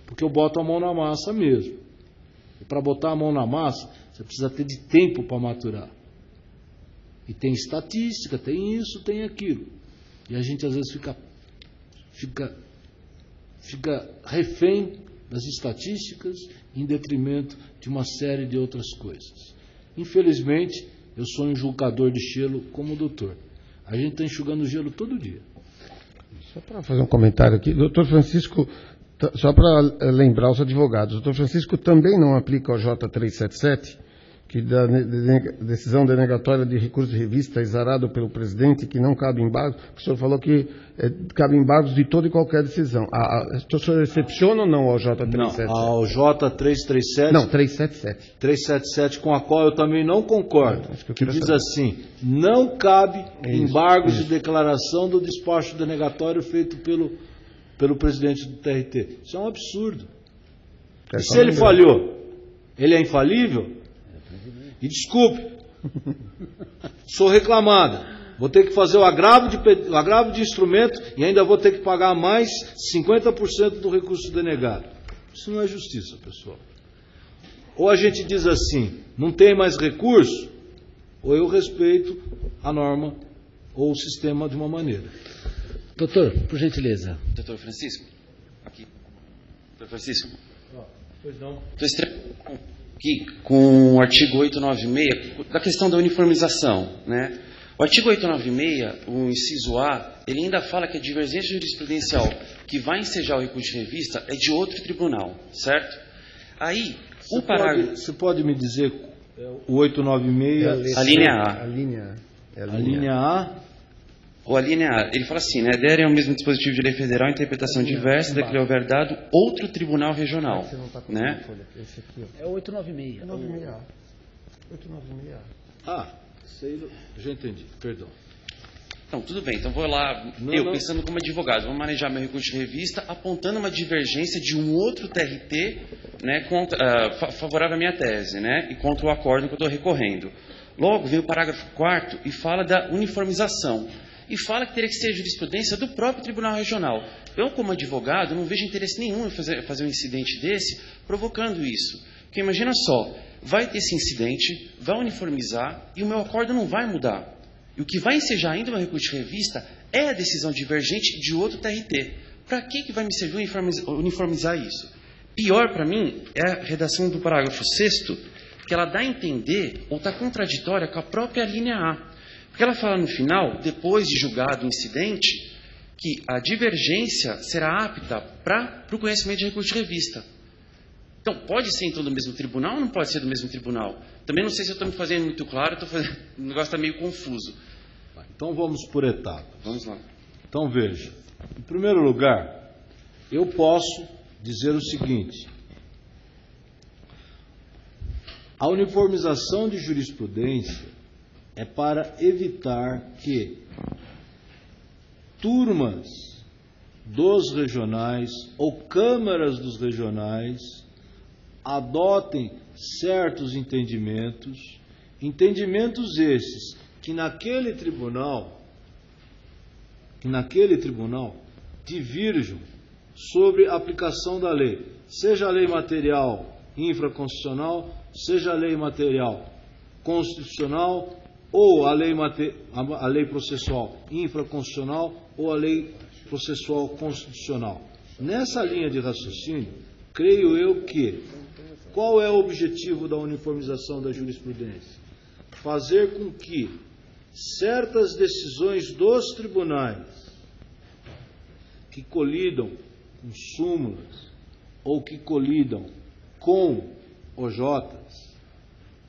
Porque eu boto a mão na massa mesmo. E para botar a mão na massa, você precisa ter de tempo para maturar. E tem estatística, tem isso, tem aquilo. E a gente às vezes fica refém das estatísticas em detrimento de uma série de outras coisas. Infelizmente, eu sou um enxugador de gelo como o doutor. A gente está enxugando gelo todo dia. Só para fazer um comentário aqui, doutor Francisco, só para lembrar os advogados, o doutor Francisco também não aplica o J377, que da decisão denegatória de recurso de revista exarado pelo presidente, que não cabe embargo. O senhor falou que cabe embargos de toda e qualquer decisão. O senhor recepciona ou não ao J377? Não, ao J337... Não, 377. 377, com a qual eu também não concordo, que diz assim, não cabe embargos de declaração do despacho denegatório feito pelo presidente do TRT. Isso é um absurdo. E se ele falhou, ele é infalível? E desculpe, sou reclamada, vou ter que fazer o agravo de instrumento e ainda vou ter que pagar mais 50% do recurso denegado. Isso não é justiça, pessoal. Ou a gente diz assim, não tem mais recurso, ou eu respeito a norma ou o sistema de uma maneira. Doutor, por gentileza. Doutor Francisco, aqui. Doutor Francisco. Pois não. Aqui com o artigo 896, da questão da uniformização, né? O artigo 896, o inciso A, ele ainda fala que a divergência jurisprudencial que vai ensejar o recurso de revista é de outro tribunal, certo? Aí, o parágrafo... Você pode me dizer o 896... A linha A. A linha A... Ou a linha A, ele fala assim, né? Derem ao mesmo dispositivo de lei federal interpretação diversa da que lhe houver dado outro tribunal regional, né? É o 896. 896A. 896A. Ah, já entendi, perdão. Então, tudo bem, então vou lá, pensando como advogado, vou manejar meu recurso de revista apontando uma divergência de um outro TRT, né, favorável à minha tese, né, e contra o acórdão que eu estou recorrendo. Logo, vem o parágrafo 4º e fala da uniformização. E fala que teria que ser a jurisprudência do próprio Tribunal Regional. Eu, como advogado, não vejo interesse nenhum em fazer um incidente desse provocando isso. Porque imagina só, vai ter esse incidente, vai uniformizar e o meu acórdão não vai mudar. E o que vai ensejar ainda o meu recurso de revista é a decisão divergente de outro TRT. Para que vai me servir uniformizar isso? Pior para mim é a redação do parágrafo 6º, que ela dá a entender ou está contraditória com a própria linha A. Porque ela fala no final, depois de julgado o incidente, que a divergência será apta para o conhecimento de recurso de revista. Então, pode ser então do mesmo tribunal ou não pode ser do mesmo tribunal? Também não sei se eu estou me fazendo muito claro, o negócio está meio confuso. Então vamos por etapas. Vamos lá. Então veja, em primeiro lugar, eu posso dizer o seguinte: a uniformização de jurisprudência é para evitar que turmas dos regionais ou câmaras dos regionais adotem certos entendimentos, entendimentos esses que naquele tribunal divirjam sobre a aplicação da lei, seja a lei material infraconstitucional, seja a lei material constitucional, ou a lei processual infraconstitucional, ou a lei processual constitucional. Nessa linha de raciocínio, creio eu que, qual é o objetivo da uniformização da jurisprudência? Fazer com que certas decisões dos tribunais que colidam com súmulas ou que colidam com OJs,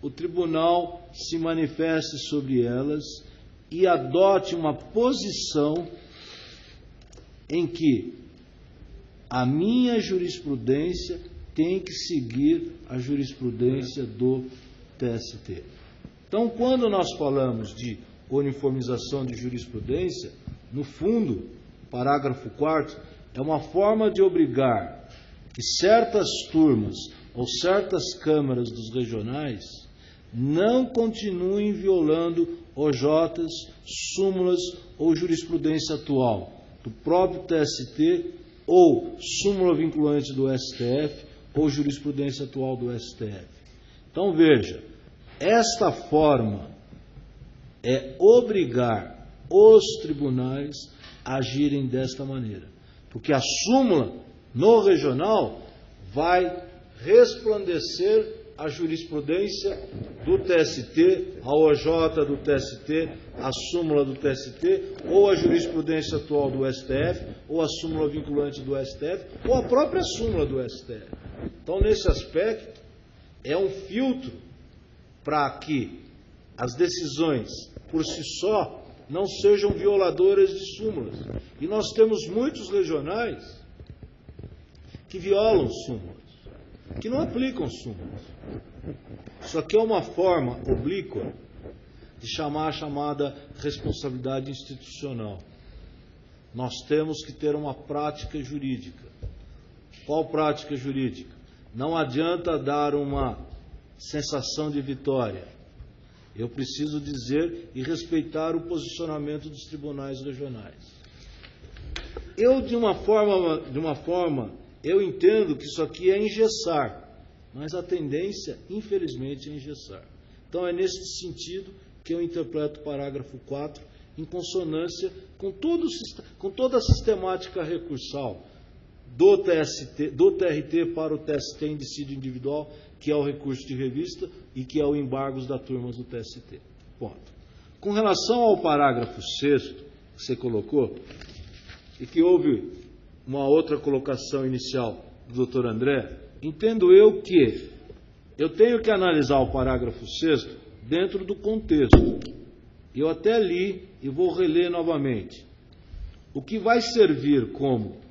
o tribunal se manifeste sobre elas e adote uma posição em que a minha jurisprudência tem que seguir a jurisprudência do TST. Então, quando nós falamos de uniformização de jurisprudência, no fundo, o parágrafo 4º é uma forma de obrigar que certas turmas ou certas câmaras dos regionais não continuem violando OJs, súmulas ou jurisprudência atual do próprio TST ou súmula vinculante do STF ou jurisprudência atual do STF. Então, veja, esta forma é obrigar os tribunais a agirem desta maneira, porque a súmula no regional vai resplandecer a jurisprudência do TST, a OJ do TST, a súmula do TST, ou a jurisprudência atual do STF, ou a súmula vinculante do STF, ou a própria súmula do STF. Então, nesse aspecto, é um filtro para que as decisões, por si só, não sejam violadoras de súmulas. E nós temos muitos regionais que violam súmulas, que não aplicam súmulas. Isso aqui é uma forma oblíqua de chamar a chamada responsabilidade institucional. Nós temos que ter uma prática jurídica. Qual prática jurídica? Não adianta dar uma sensação de vitória. Eu preciso dizer e respeitar o posicionamento dos tribunais regionais. De uma forma, eu entendo que isso aqui é engessar, mas a tendência, infelizmente, é engessar. Então, é nesse sentido que eu interpreto o parágrafo 4 em consonância com toda a sistemática recursal do TRT para o TST em dissídio individual, que é o recurso de revista e que é o embargos da turmas do TST. Ponto. Com relação ao parágrafo 6º que você colocou, e que houve uma outra colocação inicial do Dr. André, entendo eu que eu tenho que analisar o parágrafo 6º dentro do contexto. Eu até li e vou reler novamente. O que vai servir como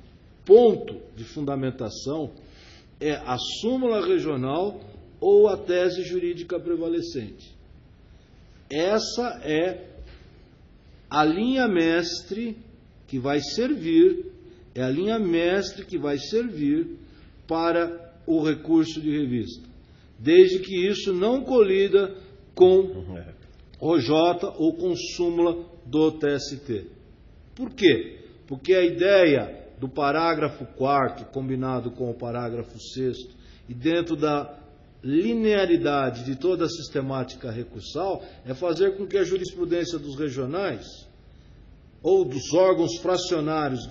ponto de fundamentação é a súmula regional ou a tese jurídica prevalecente. Essa é a linha mestre que vai servir, para o recurso de revista, desde que isso não colida com OJ ou com súmula do TST. Por quê? Porque a ideia do parágrafo 4º, combinado com o parágrafo 6º, e dentro da linearidade de toda a sistemática recursal, é fazer com que a jurisprudência dos regionais ou dos órgãos fracionários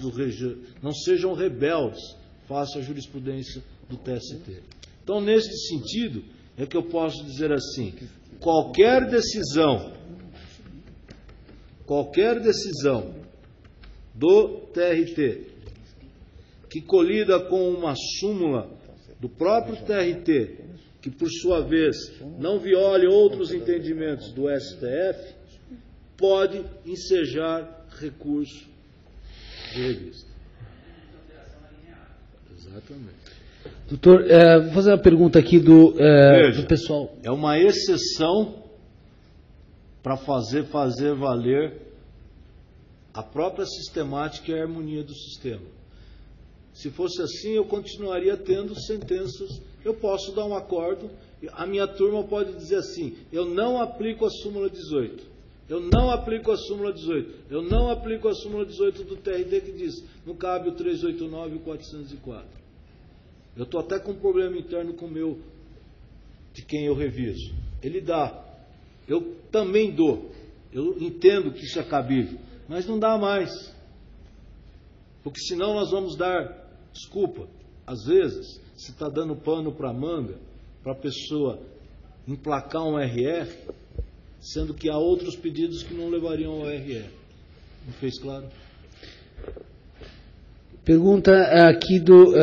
não sejam rebeldes face à jurisprudência do TST. Então, nesse sentido, é que eu posso dizer assim, qualquer decisão do TRT que colida com uma súmula do próprio TRT, que por sua vez não viole outros entendimentos do STF, pode ensejar recurso de revista. Exatamente. Doutor, vou fazer uma pergunta aqui do pessoal. É uma exceção para fazer valer a própria sistemática e a harmonia do sistema. Se fosse assim, eu continuaria tendo sentenças. Eu posso dar um acordo, a minha turma pode dizer assim: eu não aplico a súmula 18, eu não aplico a súmula 18, eu não aplico a súmula 18 do TRT que diz, não cabe o 389 e o 404. Eu estou até com um problema interno com o meu, de quem eu reviso. Ele dá, eu também dou, eu entendo que isso é cabível, mas não dá mais. Porque senão nós vamos dar, desculpa, às vezes, se está dando pano para a manga, para a pessoa emplacar um RR, sendo que há outros pedidos que não levariam ao RR. Não fez claro? Pergunta aqui do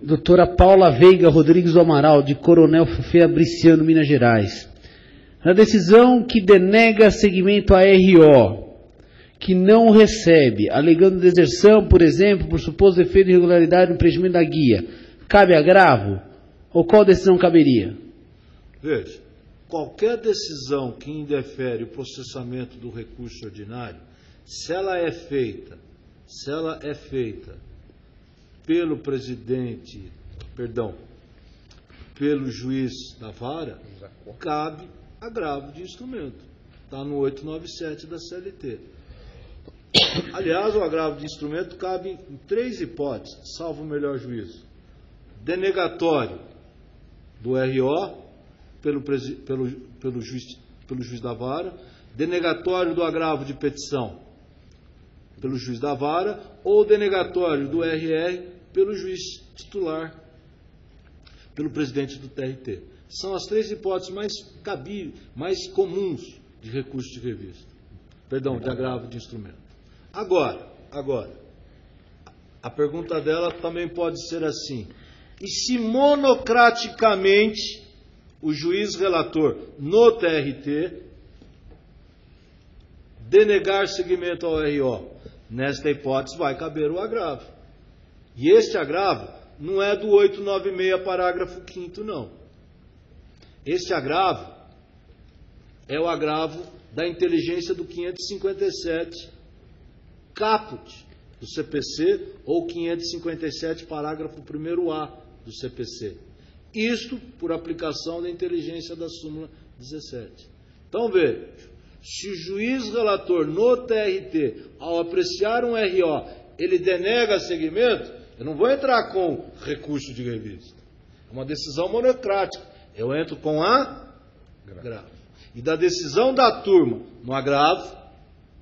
doutora Paula Veiga Rodrigues do Amaral, de Coronel Fabriciano, Minas Gerais. Na decisão que denega segmento a RO, que não recebe, alegando deserção, por exemplo, por suposto defeito de irregularidade no preenchimento da guia, cabe agravo? Ou qual decisão caberia? Veja, qualquer decisão que indefere o processamento do recurso ordinário, se ela é feita pelo pelo juiz da vara, cabe agravo de instrumento. Está no 897 da CLT. Aliás, o agravo de instrumento cabe em 3 hipóteses, salvo o melhor juízo. Denegatório do RO pelo juiz da vara, denegatório do agravo de petição pelo juiz da vara, ou denegatório do RR pelo juiz titular, pelo presidente do TRT. São as 3 hipóteses mais comuns de recurso de revista. De agravo de instrumento. Agora, a pergunta dela também pode ser assim: e se monocraticamente o juiz relator no TRT denegar seguimento ao RO? Nesta hipótese vai caber o agravo. E este agravo não é do 896, parágrafo 5º, não. Este agravo é o agravo da inteligência do 557 caput do CPC ou 557, parágrafo 1º-A do CPC. Isto por aplicação da inteligência da súmula 17. Então, veja, se o juiz relator no TRT, ao apreciar um RO, ele denega seguimento, eu não vou entrar com recurso de revista. É uma decisão monocrática. Eu entro com agravo. E da decisão da turma no agravo,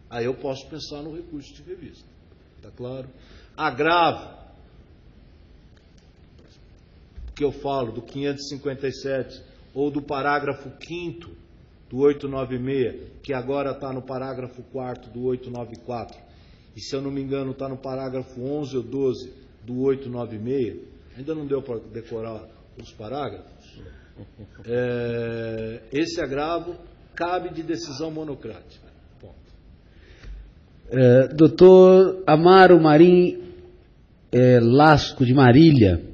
aí eu posso pensar no recurso de revista. Está claro? Agravo, que eu falo do 557 ou do parágrafo 5º do 896, que agora está no parágrafo 4º do 894, e se eu não me engano está no parágrafo 11 ou 12 do 896, ainda não deu para decorar os parágrafos, esse agravo cabe de decisão monocrática. Ponto. Doutor Amaro Marim Lasco, de Marília.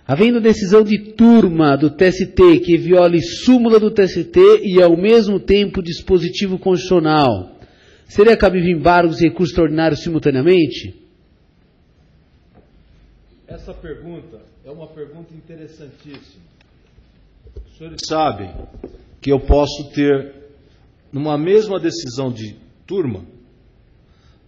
Havendo decisão de turma do TST que viole súmula do TST e, ao mesmo tempo, dispositivo constitucional, seria cabível embargos e recursos extraordinários simultaneamente? Essa pergunta é uma pergunta interessantíssima. Os senhores sabem que eu posso ter, numa mesma decisão de turma,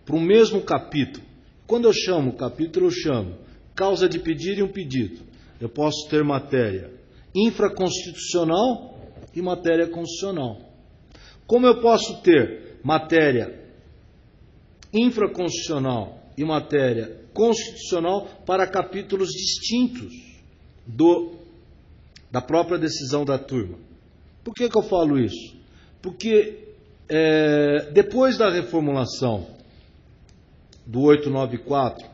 para o mesmo capítulo. Quando eu chamo capítulo, eu chamo causa de pedir e um pedido. Eu posso ter matéria infraconstitucional e matéria constitucional. Como eu posso ter matéria infraconstitucional e matéria constitucional para capítulos distintos da própria decisão da turma? Por que eu falo isso? Porque depois da reformulação do 894,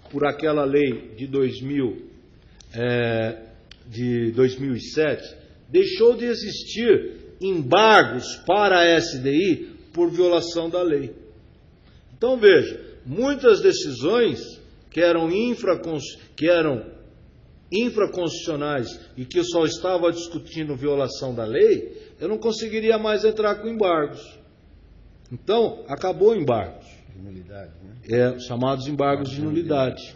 por aquela lei de 2007, deixou de existir embargos para a SDI por violação da lei. Então, veja, muitas decisões que eram infraconstitucionais e que eu só estava discutindo violação da lei, eu não conseguiria mais entrar com embargos. Então, acabou embargos. De nulidade, né? Chamados embargos de nulidade.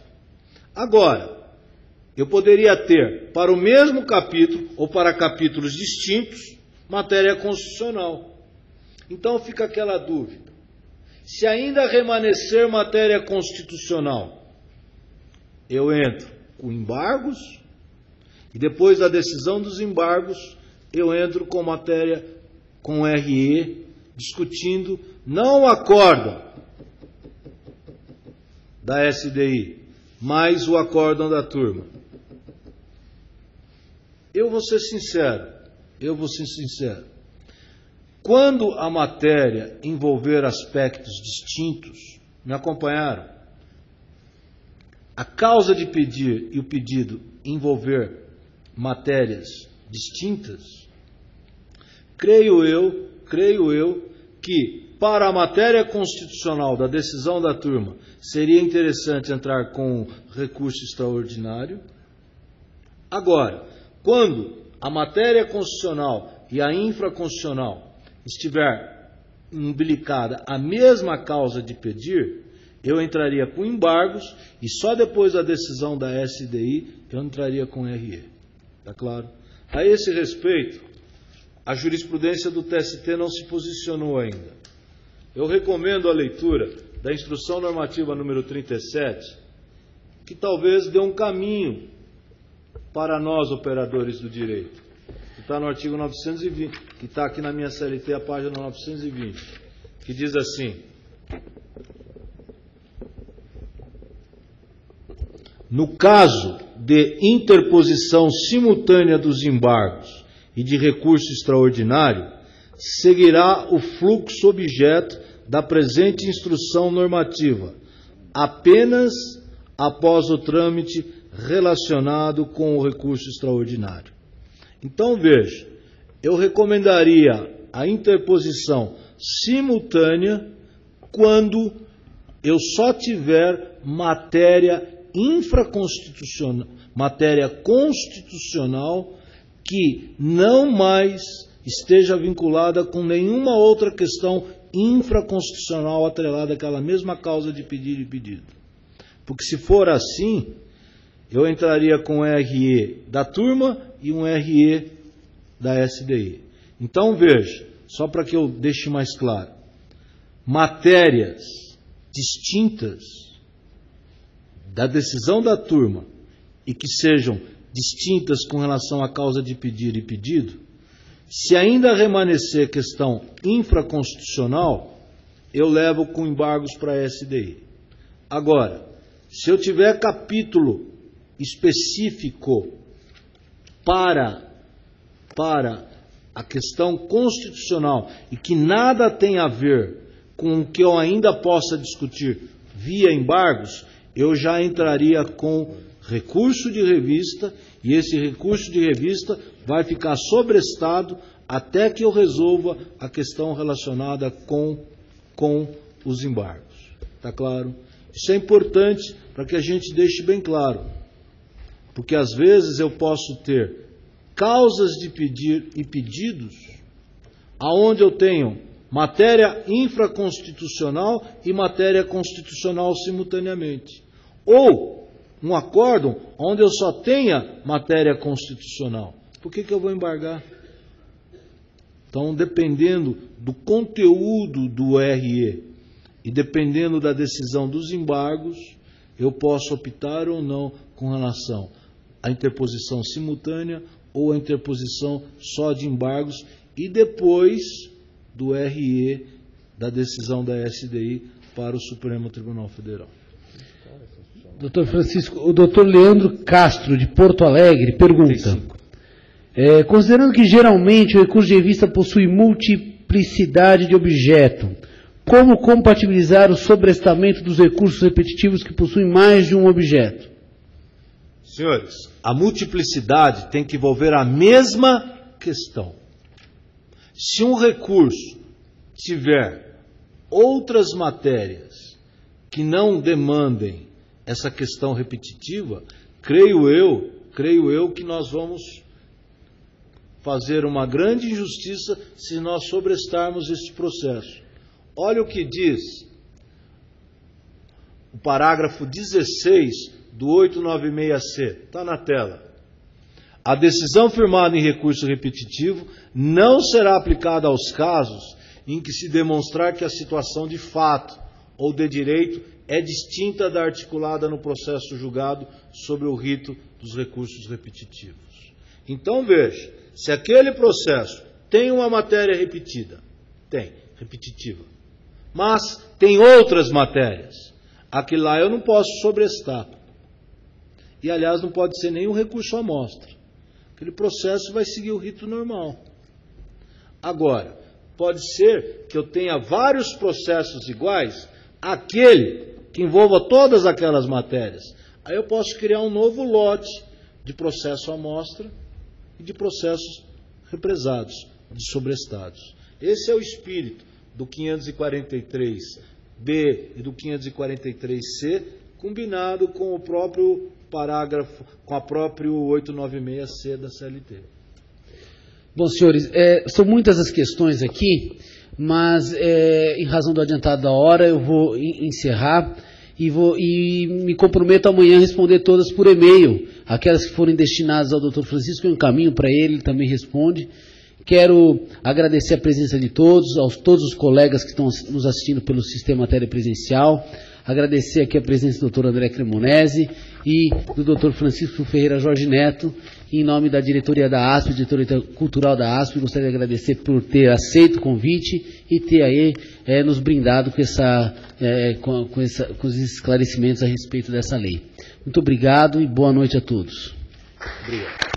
Agora, eu poderia ter, para o mesmo capítulo, ou para capítulos distintos, matéria constitucional. Então fica aquela dúvida. Se ainda remanescer matéria constitucional, eu entro com embargos, e depois da decisão dos embargos, eu entro com matéria, com RE, discutindo não o acórdão da SDI, mas o acórdão da turma. Eu vou ser sincero. Quando a matéria envolver aspectos distintos, me acompanharam? A causa de pedir e o pedido envolver matérias distintas, creio eu que para a matéria constitucional da decisão da turma seria interessante entrar com recurso extraordinário. Agora, quando a matéria constitucional e a infraconstitucional estiver imbricada a mesma causa de pedir, eu entraria com embargos e só depois da decisão da SDI eu entraria com RE. Está claro? A esse respeito, a jurisprudência do TST não se posicionou ainda. Eu recomendo a leitura da Instrução Normativa número 37, que talvez dê um caminho para nós, operadores do direito, que está no artigo 920, que está aqui na minha CLT, a página 920, que diz assim: no caso de interposição simultânea dos embargos e de recurso extraordinário, seguirá o fluxo objeto da presente instrução normativa, apenas após o trâmite relacionado com o recurso extraordinário. Então, veja, eu recomendaria a interposição simultânea quando eu só tiver matéria infraconstitucional, matéria constitucional que não mais esteja vinculada com nenhuma outra questão infraconstitucional atrelada àquela mesma causa de pedir e pedido. Porque se for assim, eu entraria com RE da turma e um RE da SDI. Então, veja, só para que eu deixe mais claro, matérias distintas da decisão da turma e que sejam distintas com relação à causa de pedir e pedido, se ainda remanescer questão infraconstitucional, eu levo com embargos para a SDI. Agora, se eu tiver capítulo específico para a questão constitucional e que nada tem a ver com o que eu ainda possa discutir via embargos, eu já entraria com recurso de revista, e esse recurso de revista vai ficar sobrestado até que eu resolva a questão relacionada com os embargos. Está claro? Isso é importante para que a gente deixe bem claro, porque às vezes eu posso ter causas de pedir e pedidos aonde eu tenho matéria infraconstitucional e matéria constitucional simultaneamente. Ou um acórdão onde eu só tenha matéria constitucional. Por que eu vou embargar? Então, dependendo do conteúdo do RE e dependendo da decisão dos embargos, eu posso optar ou não com relação à interposição simultânea ou à interposição só de embargos e depois do RE da decisão da SDI para o Supremo Tribunal Federal. Doutor Francisco, o doutor Leandro Castro, de Porto Alegre, pergunta: considerando que geralmente o recurso de revista possui multiplicidade de objeto, como compatibilizar o sobrestamento dos recursos repetitivos que possuem mais de um objeto? Senhores, a multiplicidade tem que envolver a mesma questão. Se um recurso tiver outras matérias que não demandem essa questão repetitiva, creio eu que nós vamos fazer uma grande injustiça se nós sobrestarmos esse processo. Olha o que diz o parágrafo 16 do 896C, está na tela. A decisão firmada em recurso repetitivo não será aplicada aos casos em que se demonstrar que a situação de fato ou de direito é distinta da articulada no processo julgado sobre o rito dos recursos repetitivos. Então veja, se aquele processo tem uma matéria repetida, repetitiva, mas tem outras matérias, aquilo lá eu não posso sobrestar. E, aliás, não pode ser nenhum recurso à amostra. Aquele processo vai seguir o rito normal. Agora, pode ser que eu tenha vários processos iguais, aquele que envolva todas aquelas matérias. Aí eu posso criar um novo lote de processo à amostra e de processos represados, de sobrestados. Esse é o espírito do 543B e do 543C, combinado com o próprio parágrafo, com a próprio 896C da CLT. Bom, senhores, são muitas as questões aqui, mas em razão do adiantado da hora eu vou encerrar e me comprometo amanhã a responder todas por e-mail. Aquelas que forem destinadas ao Dr. Francisco, eu encaminho para ele também responde. Quero agradecer a presença de todos, todos os colegas que estão nos assistindo pelo sistema telepresencial, agradecer aqui a presença do Dr. André Cremonese e do Dr. Francisco Ferreira Jorge Neto, em nome da diretoria da ASP, diretoria cultural da ASP, gostaria de agradecer por ter aceito o convite e ter aí nos brindado com os esclarecimentos a respeito dessa lei. Muito obrigado e boa noite a todos. Obrigado.